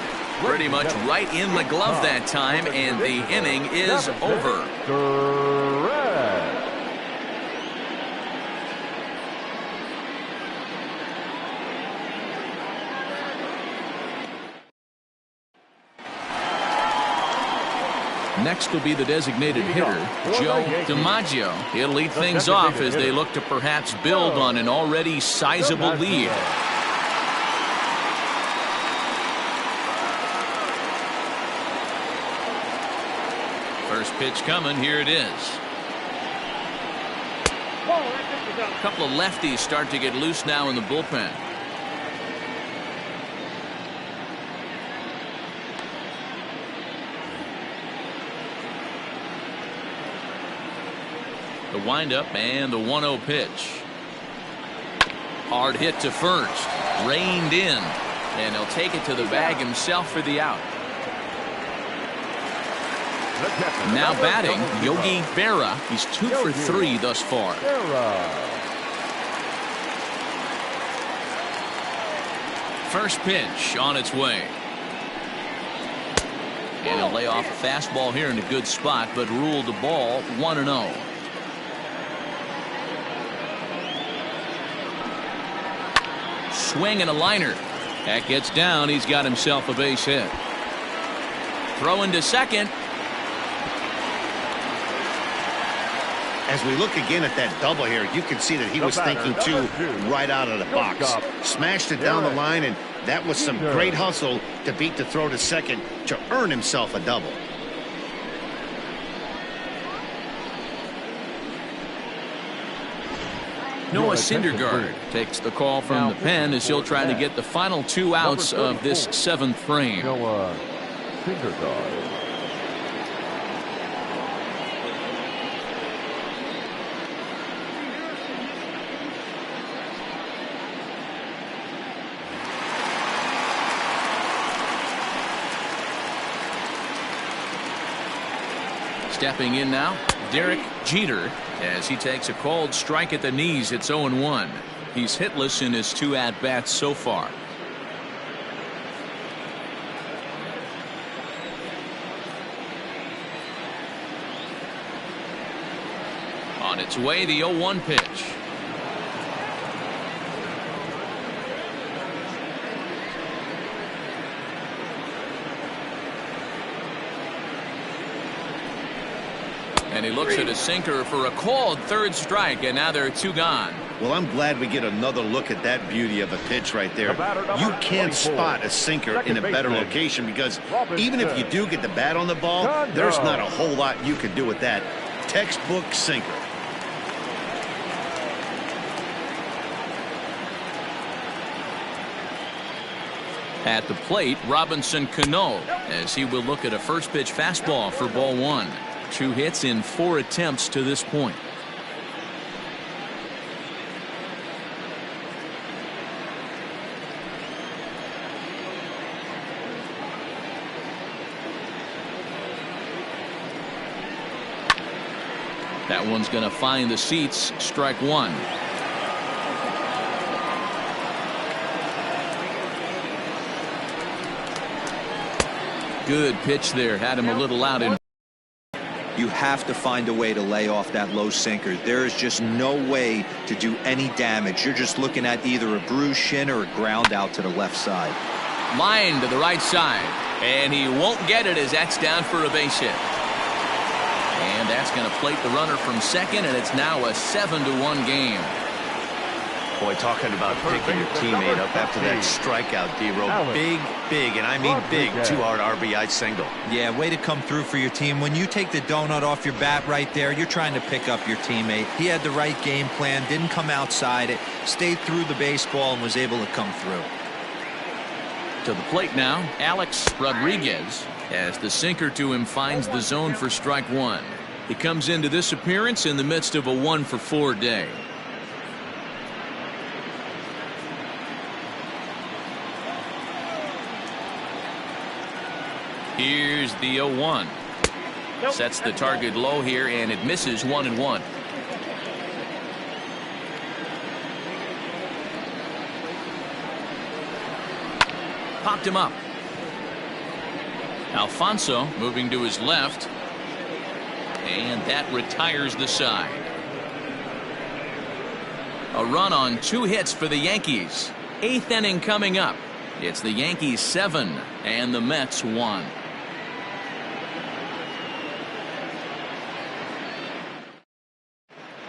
Pretty much right in the glove that time, and the inning is over. Next will be the designated hitter, Joe DiMaggio. He'll lead things off as they look to perhaps build on an already sizable lead. First pitch coming, here it is. A couple of lefties start to get loose now in the bullpen. The windup and the 1-0 pitch. Hard hit to first. Reined in. And he'll take it to the bag himself for the out. Now batting, Yogi Berra. He's 2 for 3 thus far. First pitch on its way. And he'll lay off a fastball here in a good spot, but ruled the ball 1-0. Swing and a liner. That gets down. He's got himself a base hit. Throwing to second. As we look again at that double here, you can see that he was thinking two right out of the box. Smashed it down the line, and that was some great hustle to beat the throw to second to earn himself a double. Noah Syndergaard takes the call from the pen as he'll try to get the final 2 outs of this 7th frame. Noah Syndergaard. Stepping in now, Derek Jeter, as he takes a called strike at the knees. It's 0-1. He's hitless in his 2 at-bats so far. On its way, the 0-1 pitch. And he looks at a sinker for a called third strike, and now there are 2 gone. Well, I'm glad we get another look at that beauty of a pitch right there. You can't spot a sinker in a better location, because even if you do get the bat on the ball, there's not a whole lot you can do with that. Textbook sinker. At the plate, Robinson Cano, as he will look at a first pitch fastball for ball 1. 2 hits in 4 attempts to this point. That one's going to find the seats. Strike 1. Good pitch there. Had him a little out in. You have to find a way to lay off that low sinker. There is just no way to do any damage. You're just looking at either a bruised shin or a ground out to the left side. Line to the right side, and he won't get it as that's down for a base hit. And that's going to plate the runner from second, and it's now a 7-1 game. Boy, talking about picking your teammate up after that strikeout, D-Row. Big, and I mean big, 2-hard RBI single. Yeah, way to come through for your team. When you take the donut off your bat right there, you're trying to pick up your teammate. He had the right game plan, didn't come outside it, stayed through the baseball, and was able to come through. To the plate now, Alex Rodriguez, as the sinker to him finds the zone for strike 1. He comes into this appearance in the midst of a 1-for-4 day. Here's the 0-1. Sets the target low here, and it misses 1-1. Popped him up. Alfonso moving to his left, and that retires the side. A run on 2 hits for the Yankees. 8th inning coming up. It's the Yankees 7 and the Mets 1.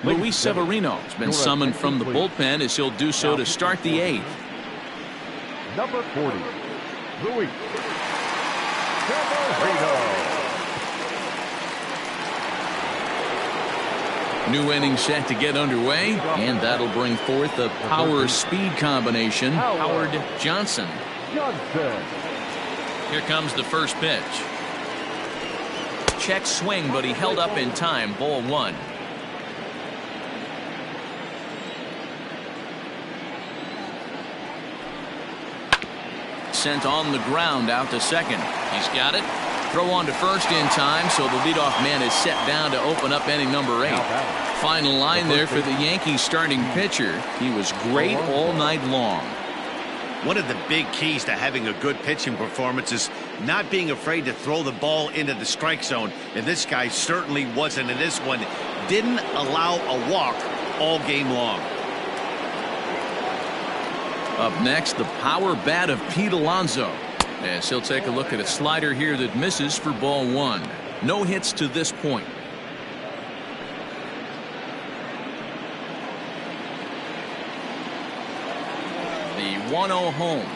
Luis Severino has been summoned from the bullpen, as he'll do so to start the 8th. Number 40, Luis Severino. New inning set to get underway, and that'll bring forth the power-speed combination. Howard Johnson. Here comes the first pitch. Check swing, but he held up in time. Ball 1. Sent on the ground out to second. He's got it. Throw on to first in time, so the leadoff man is set down to open up inning number 8. Final line there for the Yankees starting pitcher. He was great all night long. One of the big keys to having a good pitching performance is not being afraid to throw the ball into the strike zone. And this guy certainly wasn't in this one. Didn't allow a walk all game long. Up next, the power bat of Pete Alonso, as he'll take a look at a slider here that misses for ball 1. No hits to this point. The 1-0 home.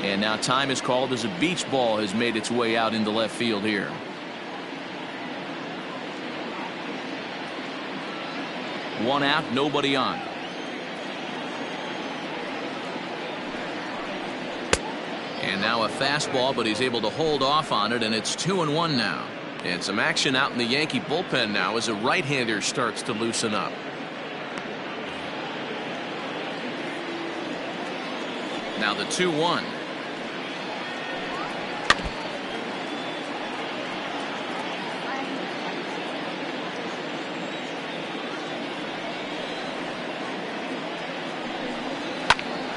And now time is called as a beach ball has made its way out into left field here. One out, nobody on. And now a fastball, but he's able to hold off on it, and it's 2-1 now. And some action out in the Yankee bullpen now as a right-hander starts to loosen up. Now the 2-1.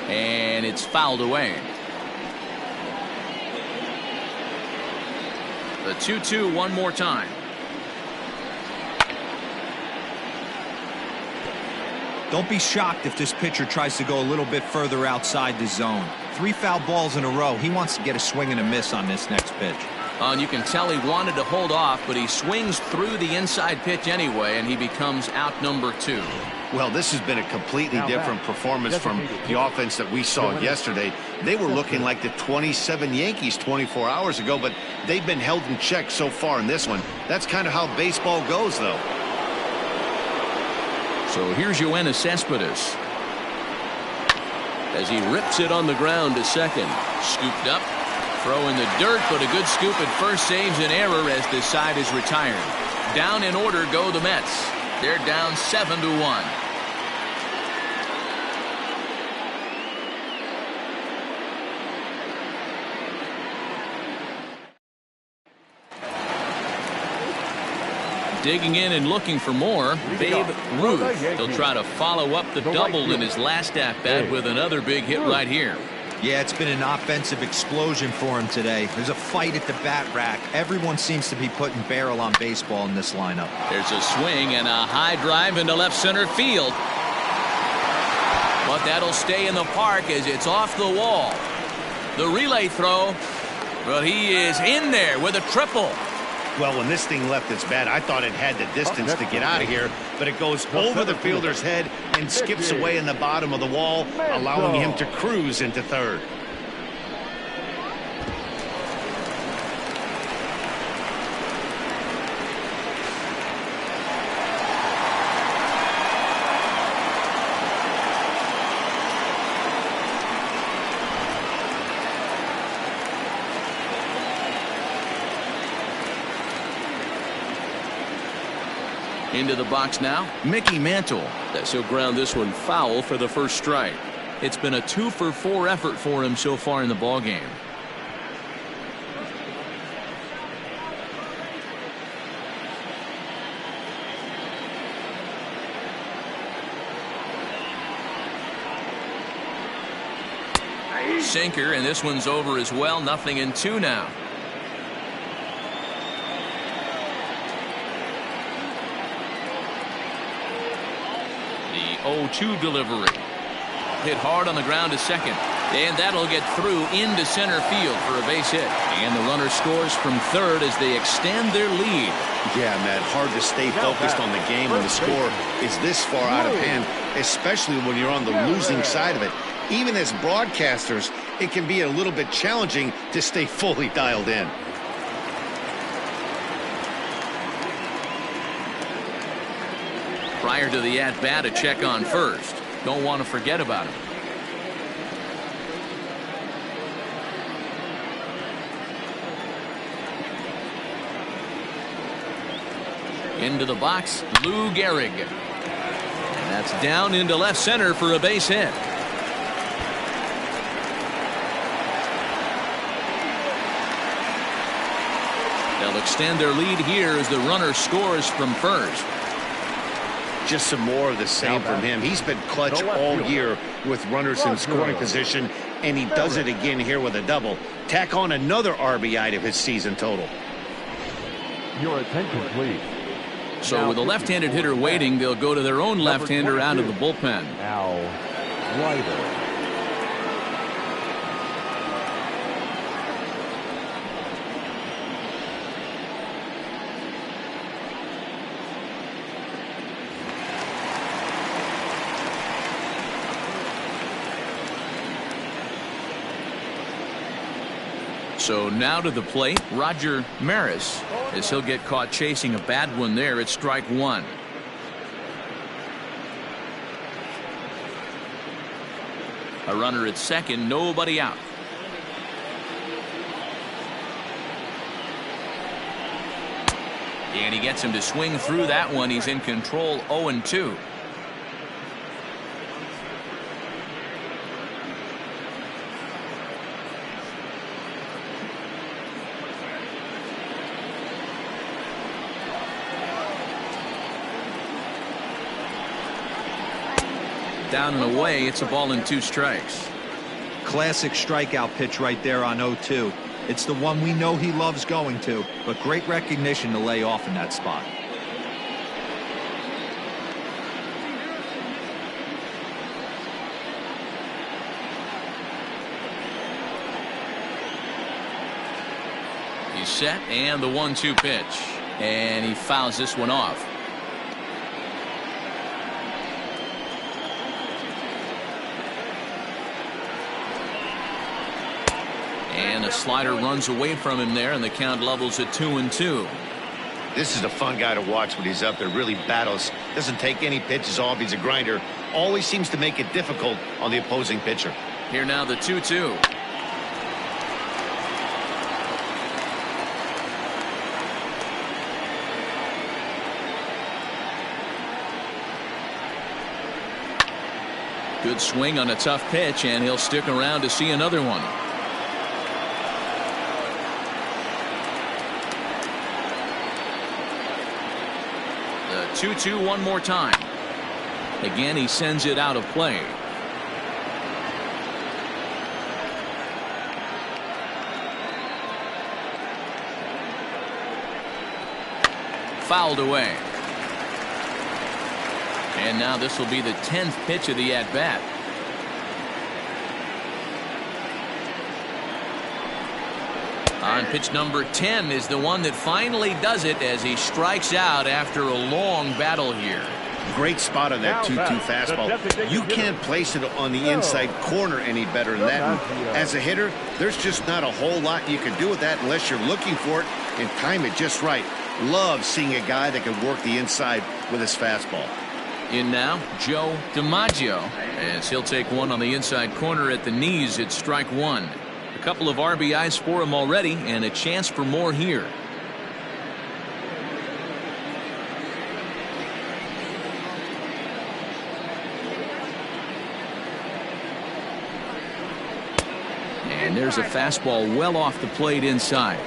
And it's fouled away. The 2-2 one more time. Don't be shocked if this pitcher tries to go a little bit further outside the zone. 3 foul balls in a row. He wants to get a swing and a miss on this next pitch. And you can tell he wanted to hold off, but he swings through the inside pitch anyway, and he becomes out number 2. Well, this has been a completely different performance from the offense that we saw yesterday. They were looking like the 27 Yankees 24 hours ago, but they've been held in check so far in this one. That's kind of how baseball goes, though. So here's Yoenis Cespedes as he rips it on the ground to second. Scooped up, throw in the dirt, but a good scoop at first saves an error as this side is retired. Down in order go the Mets. They're down 7-1. Digging in and looking for more, Babe Ruth. He'll try to follow up the double in his last at-bat with another big hit right here. Yeah, it's been an offensive explosion for him today. There's a fight at the bat rack. Everyone seems to be putting barrel on baseball in this lineup. There's a swing and a high drive into left center field. But that'll stay in the park as it's off the wall. The relay throw, but he is in there with a triple. Well, when this thing left its bat, I thought it had the distance to get out of here, but it goes over the fielder's head and skips away in the bottom of the wall, allowing him to cruise into third. Into the box now, Mickey Mantle. He'll ground this one foul for the first strike. It's been a 2-for-4 effort for him so far in the ballgame. Sinker, and this one's over as well. 0-2 now. The 0-2 delivery. Hit hard on the ground to second. And that'll get through into center field for a base hit. And the runner scores from third as they extend their lead. Yeah, Matt, hard to stay focused on the game when the score is this far out of hand, especially when you're on the losing side of it. Even as broadcasters, it can be a little bit challenging to stay fully dialed in. Prior to the at-bat, a check on first. Don't want to forget about him. Into the box, Lou Gehrig. And that's down into left center for a base hit. They'll extend their lead here as the runner scores from first. Just some more of the same from him. He's been clutch all year with runners in scoring position, and he does it again here with a double. Tack on another RBI to his season total. Your attention, please. So with a left-handed hitter waiting, they'll go to their own left-hander out of the bullpen. Al Leiter. So now to the plate, Roger Maris, as he'll get caught chasing a bad one there at strike one. A runner at second, nobody out. And he gets him to swing through that one. He's in control, 0-2. Down and away, it's a ball and 2 strikes. Classic strikeout pitch right there on 0-2. It's the one we know he loves going to, but great recognition to lay off in that spot. He's set, and the 1-2 pitch. And he fouls this one off. And a slider runs away from him there, and the count levels at 2-2. This is a fun guy to watch when he's up there. Really battles. Doesn't take any pitches off. He's a grinder. Always seems to make it difficult on the opposing pitcher. Here now the 2-2. Good swing on a tough pitch, and he'll stick around to see another one. The 2-2 one more time. Again, he sends it out of play. Fouled away. And now this will be the 10th pitch of the at-bat. On pitch number 10 is the one that finally does it as he strikes out after a long battle here. Great spot on that 2-2 fastball. You can't place it on the inside corner any better than that. And as a hitter, there's just not a whole lot you can do with that unless you're looking for it and time it just right. Love seeing a guy that can work the inside with his fastball. In now, Joe DiMaggio, as he'll take one on the inside corner at the knees at strike one. A couple of RBIs for him already, and a chance for more here. And there's a fastball well off the plate inside.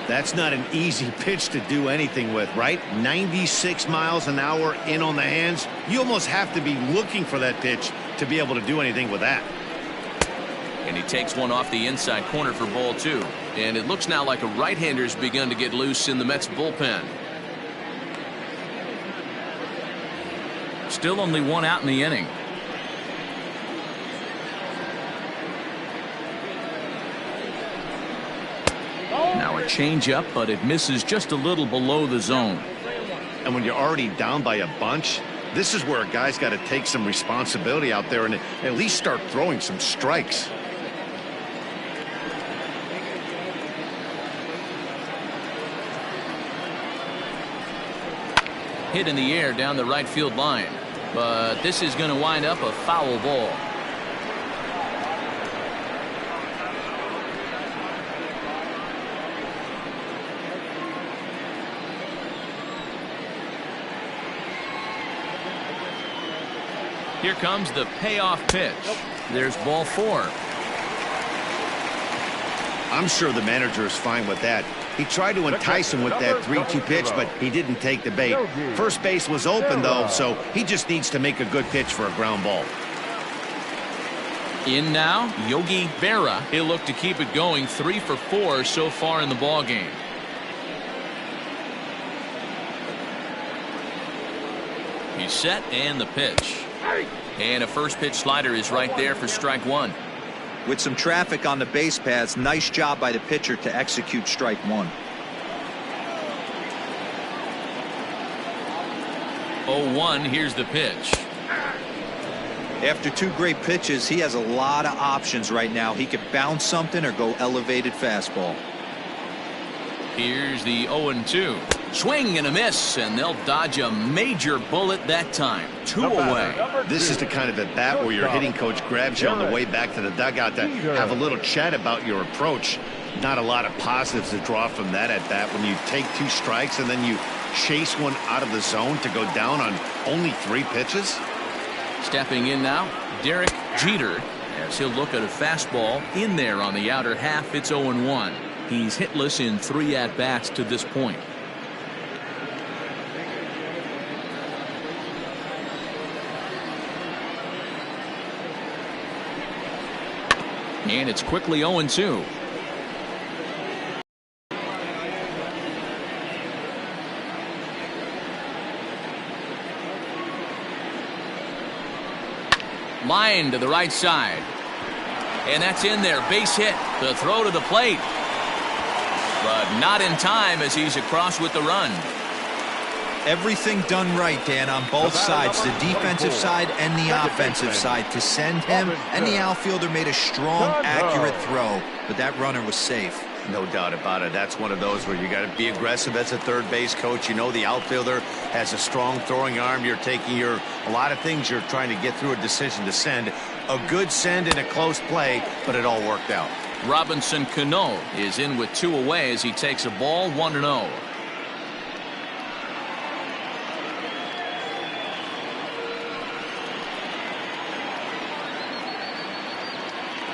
That's not an easy pitch to do anything with, right? 96 miles an hour in on the hands. You almost have to be looking for that pitch to be able to do anything with that. And he takes one off the inside corner for ball two. And it looks now like a right-hander's begun to get loose in the Mets bullpen. Still only one out in the inning. Now a changeup, but it misses just a little below the zone. And when you're already down by a bunch, this is where a guy's got to take some responsibility out there and at least start throwing some strikes. Hit in the air down the right field line, but this is going to wind up a foul ball. Here comes the payoff pitch. There's ball four. I'm sure the manager is fine with that. He tried to entice him with that 3-2 pitch, but he didn't take the bait. First base was open, though, so he just needs to make a good pitch for a ground ball. In now, Yogi Berra. He'll look to keep it going. 3 for 4 so far in the ball game. He's set, and the pitch. And a first pitch slider is right there for strike one. With some traffic on the base paths, nice job by the pitcher to execute strike one. 0-1, here's the pitch. After two great pitches, he has a lot of options right now. He could bounce something or go elevated fastball. Here's the 0-2. Swing and a miss, and they'll dodge a major bullet that time. 2 away. This is the kind of at bat where your hitting coach grabs you on the way back to the dugout to have a little chat about your approach. Not a lot of positives to draw from that at bat when you take 2 strikes and then you chase one out of the zone to go down on only 3 pitches. Stepping in now, Derek Jeter, as he'll look at a fastball in there on the outer half. It's 0-1. He's hitless in 3 at-bats to this point. And it's quickly 0-2. Line to the right side. And that's in there. Base hit. The throw to the plate. But not in time as he's across with the run. Everything done right, Dan, on both sides, the defensive side and the offensive side, to send him, and the outfielder made a strong, accurate throw, but that runner was safe. No doubt about it. That's one of those where you got to be aggressive as a third base coach. You know the outfielder has a strong throwing arm. You're taking a lot of things you're trying to get through a decision to send. A good send in a close play, but it all worked out. Robinson Cano is in with 2 away as he takes a ball 1-0.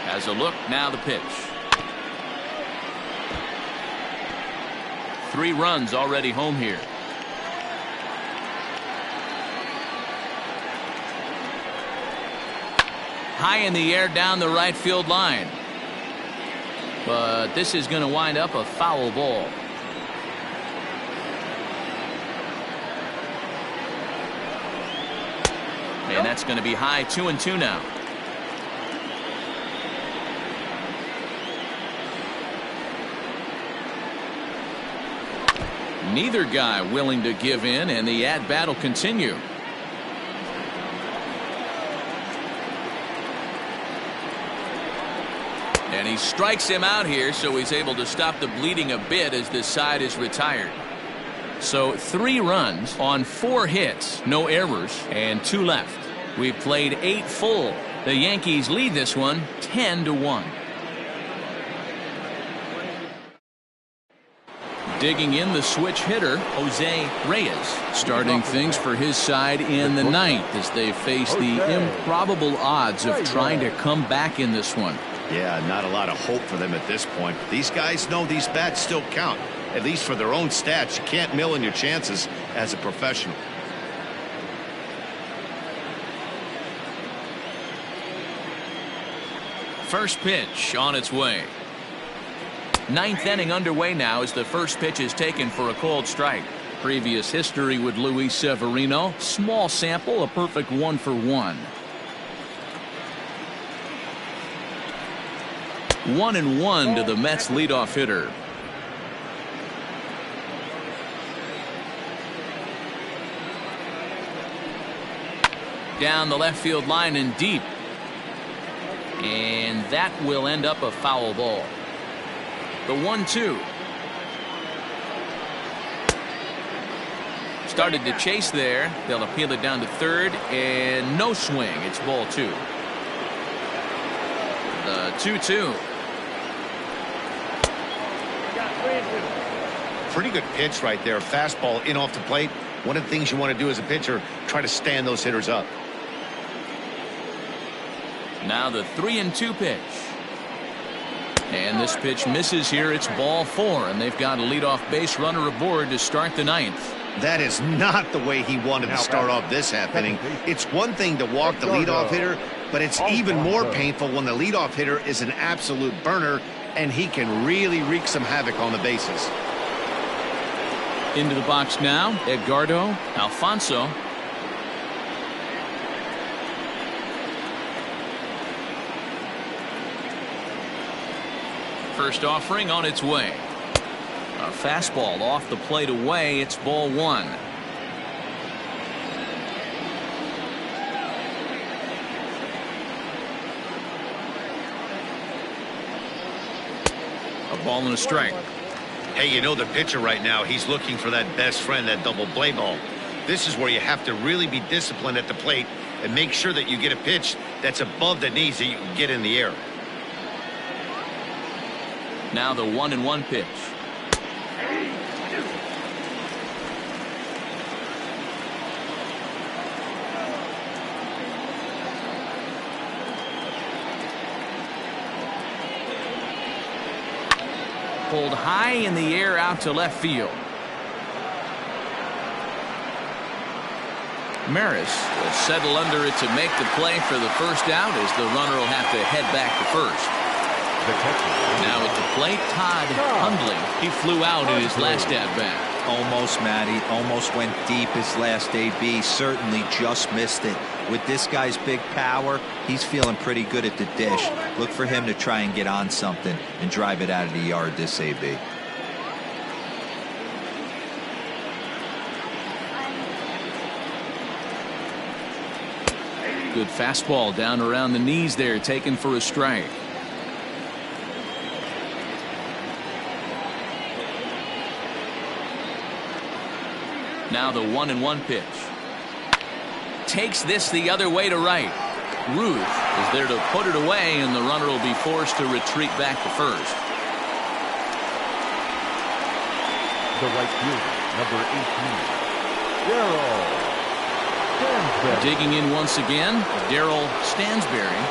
Has a look, now the pitch. 3 runs already home here. High in the air down the right field line. But this is going to wind up a foul ball. And that's going to be high 2-2 now. Neither guy willing to give in, and the at-bat will continue. And he strikes him out here, so he's able to stop the bleeding a bit as this side is retired. So 3 runs on 4 hits, no errors, and 2 left. We've played 8 full. The Yankees lead this one 10-1. Digging in the switch hitter, Jose Reyes, starting things for his side in the 9th as they face the improbable odds of trying to come back in this one. Yeah, not a lot of hope for them at this point. These guys know these bats still count, at least for their own stats. You can't mill in your chances as a professional. First pitch on its way. 9th inning underway now as the first pitch is taken for a called strike. Previous history with Luis Severino. Small sample, a perfect 1-for-1. 1-1 to the Mets leadoff hitter. Down the left field line and deep. And that will end up a foul ball. The 1-2. Started to chase there. They'll appeal it down to third, and no swing. It's ball 2. The 2-2. Pretty good pitch right there. Fastball in off the plate. One of the things you want to do as a pitcher, try to stand those hitters up. Now the 3-2 pitch. And this pitch misses here. It's ball 4, and they've got a leadoff base runner aboard to start the 9th. That is not the way he wanted to start off this half inning. It's one thing to walk the leadoff hitter, but it's even more painful when the leadoff hitter is an absolute burner, and he can really wreak some havoc on the bases. Into the box now, Edgardo Alfonso. First offering on its way. A fastball off the plate away. It's ball 1. A ball and a strike. Hey, you know the pitcher right now, he's looking for that best friend, that double play ball. This is where you have to really be disciplined at the plate and make sure that you get a pitch that's above the knees that you can get in the air. Now the 1-1 pitch. Pulled high in the air out to left field. Maris will settle under it to make the play for the first out as the runner will have to head back to first. the catcher. Now at the plate, Todd Hundley. He flew out in his last at-bat. Almost, Matty. Almost went deep his last AB. Certainly just missed it. With this guy's big power, he's feeling pretty good at the dish. Look for him to try and get on something and drive it out of the yard this AB. Good fastball down around the knees there, taken for a strike. Now the 1-1 pitch. Takes this the other way to right. Ruth is there to put it away, and the runner will be forced to retreat back to first. The right fielder, number 18, Darryl Stansbury. Digging in once again, Darryl Stansbury.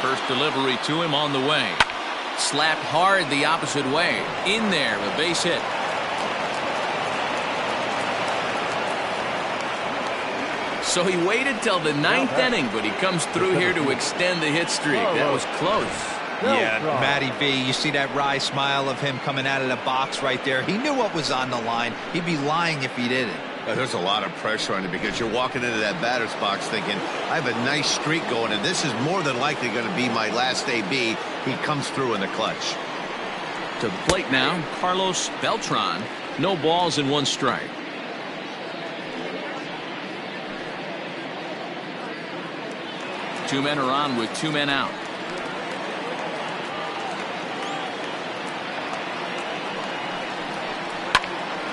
First delivery to him on the way. Slapped hard the opposite way. In there, a base hit. So he waited till the ninth inning, but he comes through here to extend the hit streak. That was close. Yeah, Matty V, you see that wry smile of him coming out of the box right there. He knew what was on the line. He'd be lying if he didn't. There's a lot of pressure on it because you're walking into that batter's box thinking, I have a nice streak going, and this is more than likely going to be my last AB. He comes through in the clutch. To the plate now, Carlos Beltran. No balls and one strike. Two men are on with two men out.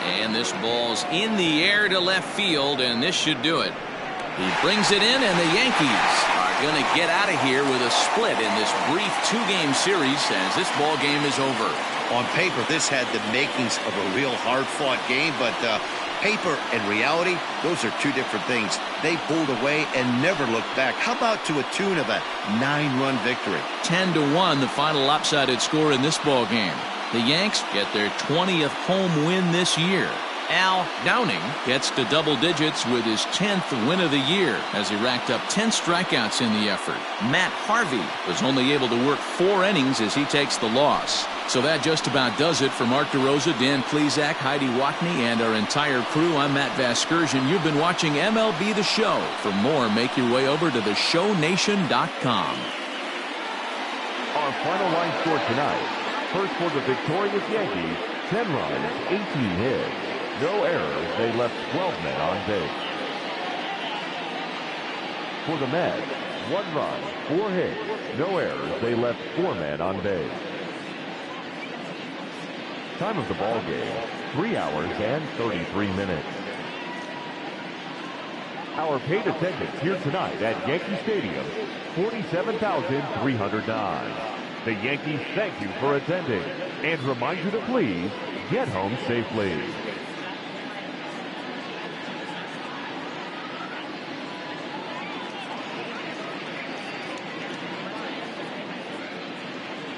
And this ball's in the air to left field, and this should do it. He brings it in, and the Yankees are going to get out of here with a split in this brief two-game series as this ball game is over. On paper, this had the makings of a real hard-fought game, but paper and reality, those are two different things. They pulled away and never looked back. How about to a tune of a 9-run victory? 10-1, the final lopsided score in this ball game. The Yanks get their 20th home win this year. Al Downing gets to double digits with his 10th win of the year as he racked up 10 strikeouts in the effort. Matt Harvey was only able to work 4 innings as he takes the loss. So that just about does it for Mark DeRosa, Dan Plesac, Heidi Watney, and our entire crew. I'm Matt Vasgersian. You've been watching MLB The Show. For more, make your way over to theshownation.com. Our final line score tonight. First for the victorious Yankees, 10 runs, 18 hits. No errors, they left 12 men on base. For the Mets, 1 run, 4 hits. No errors, they left 4 men on base. Time of the ball game, 3 hours and 33 minutes. Our paid attendance here tonight at Yankee Stadium, 47,309. The Yankees thank you for attending and remind you to please get home safely.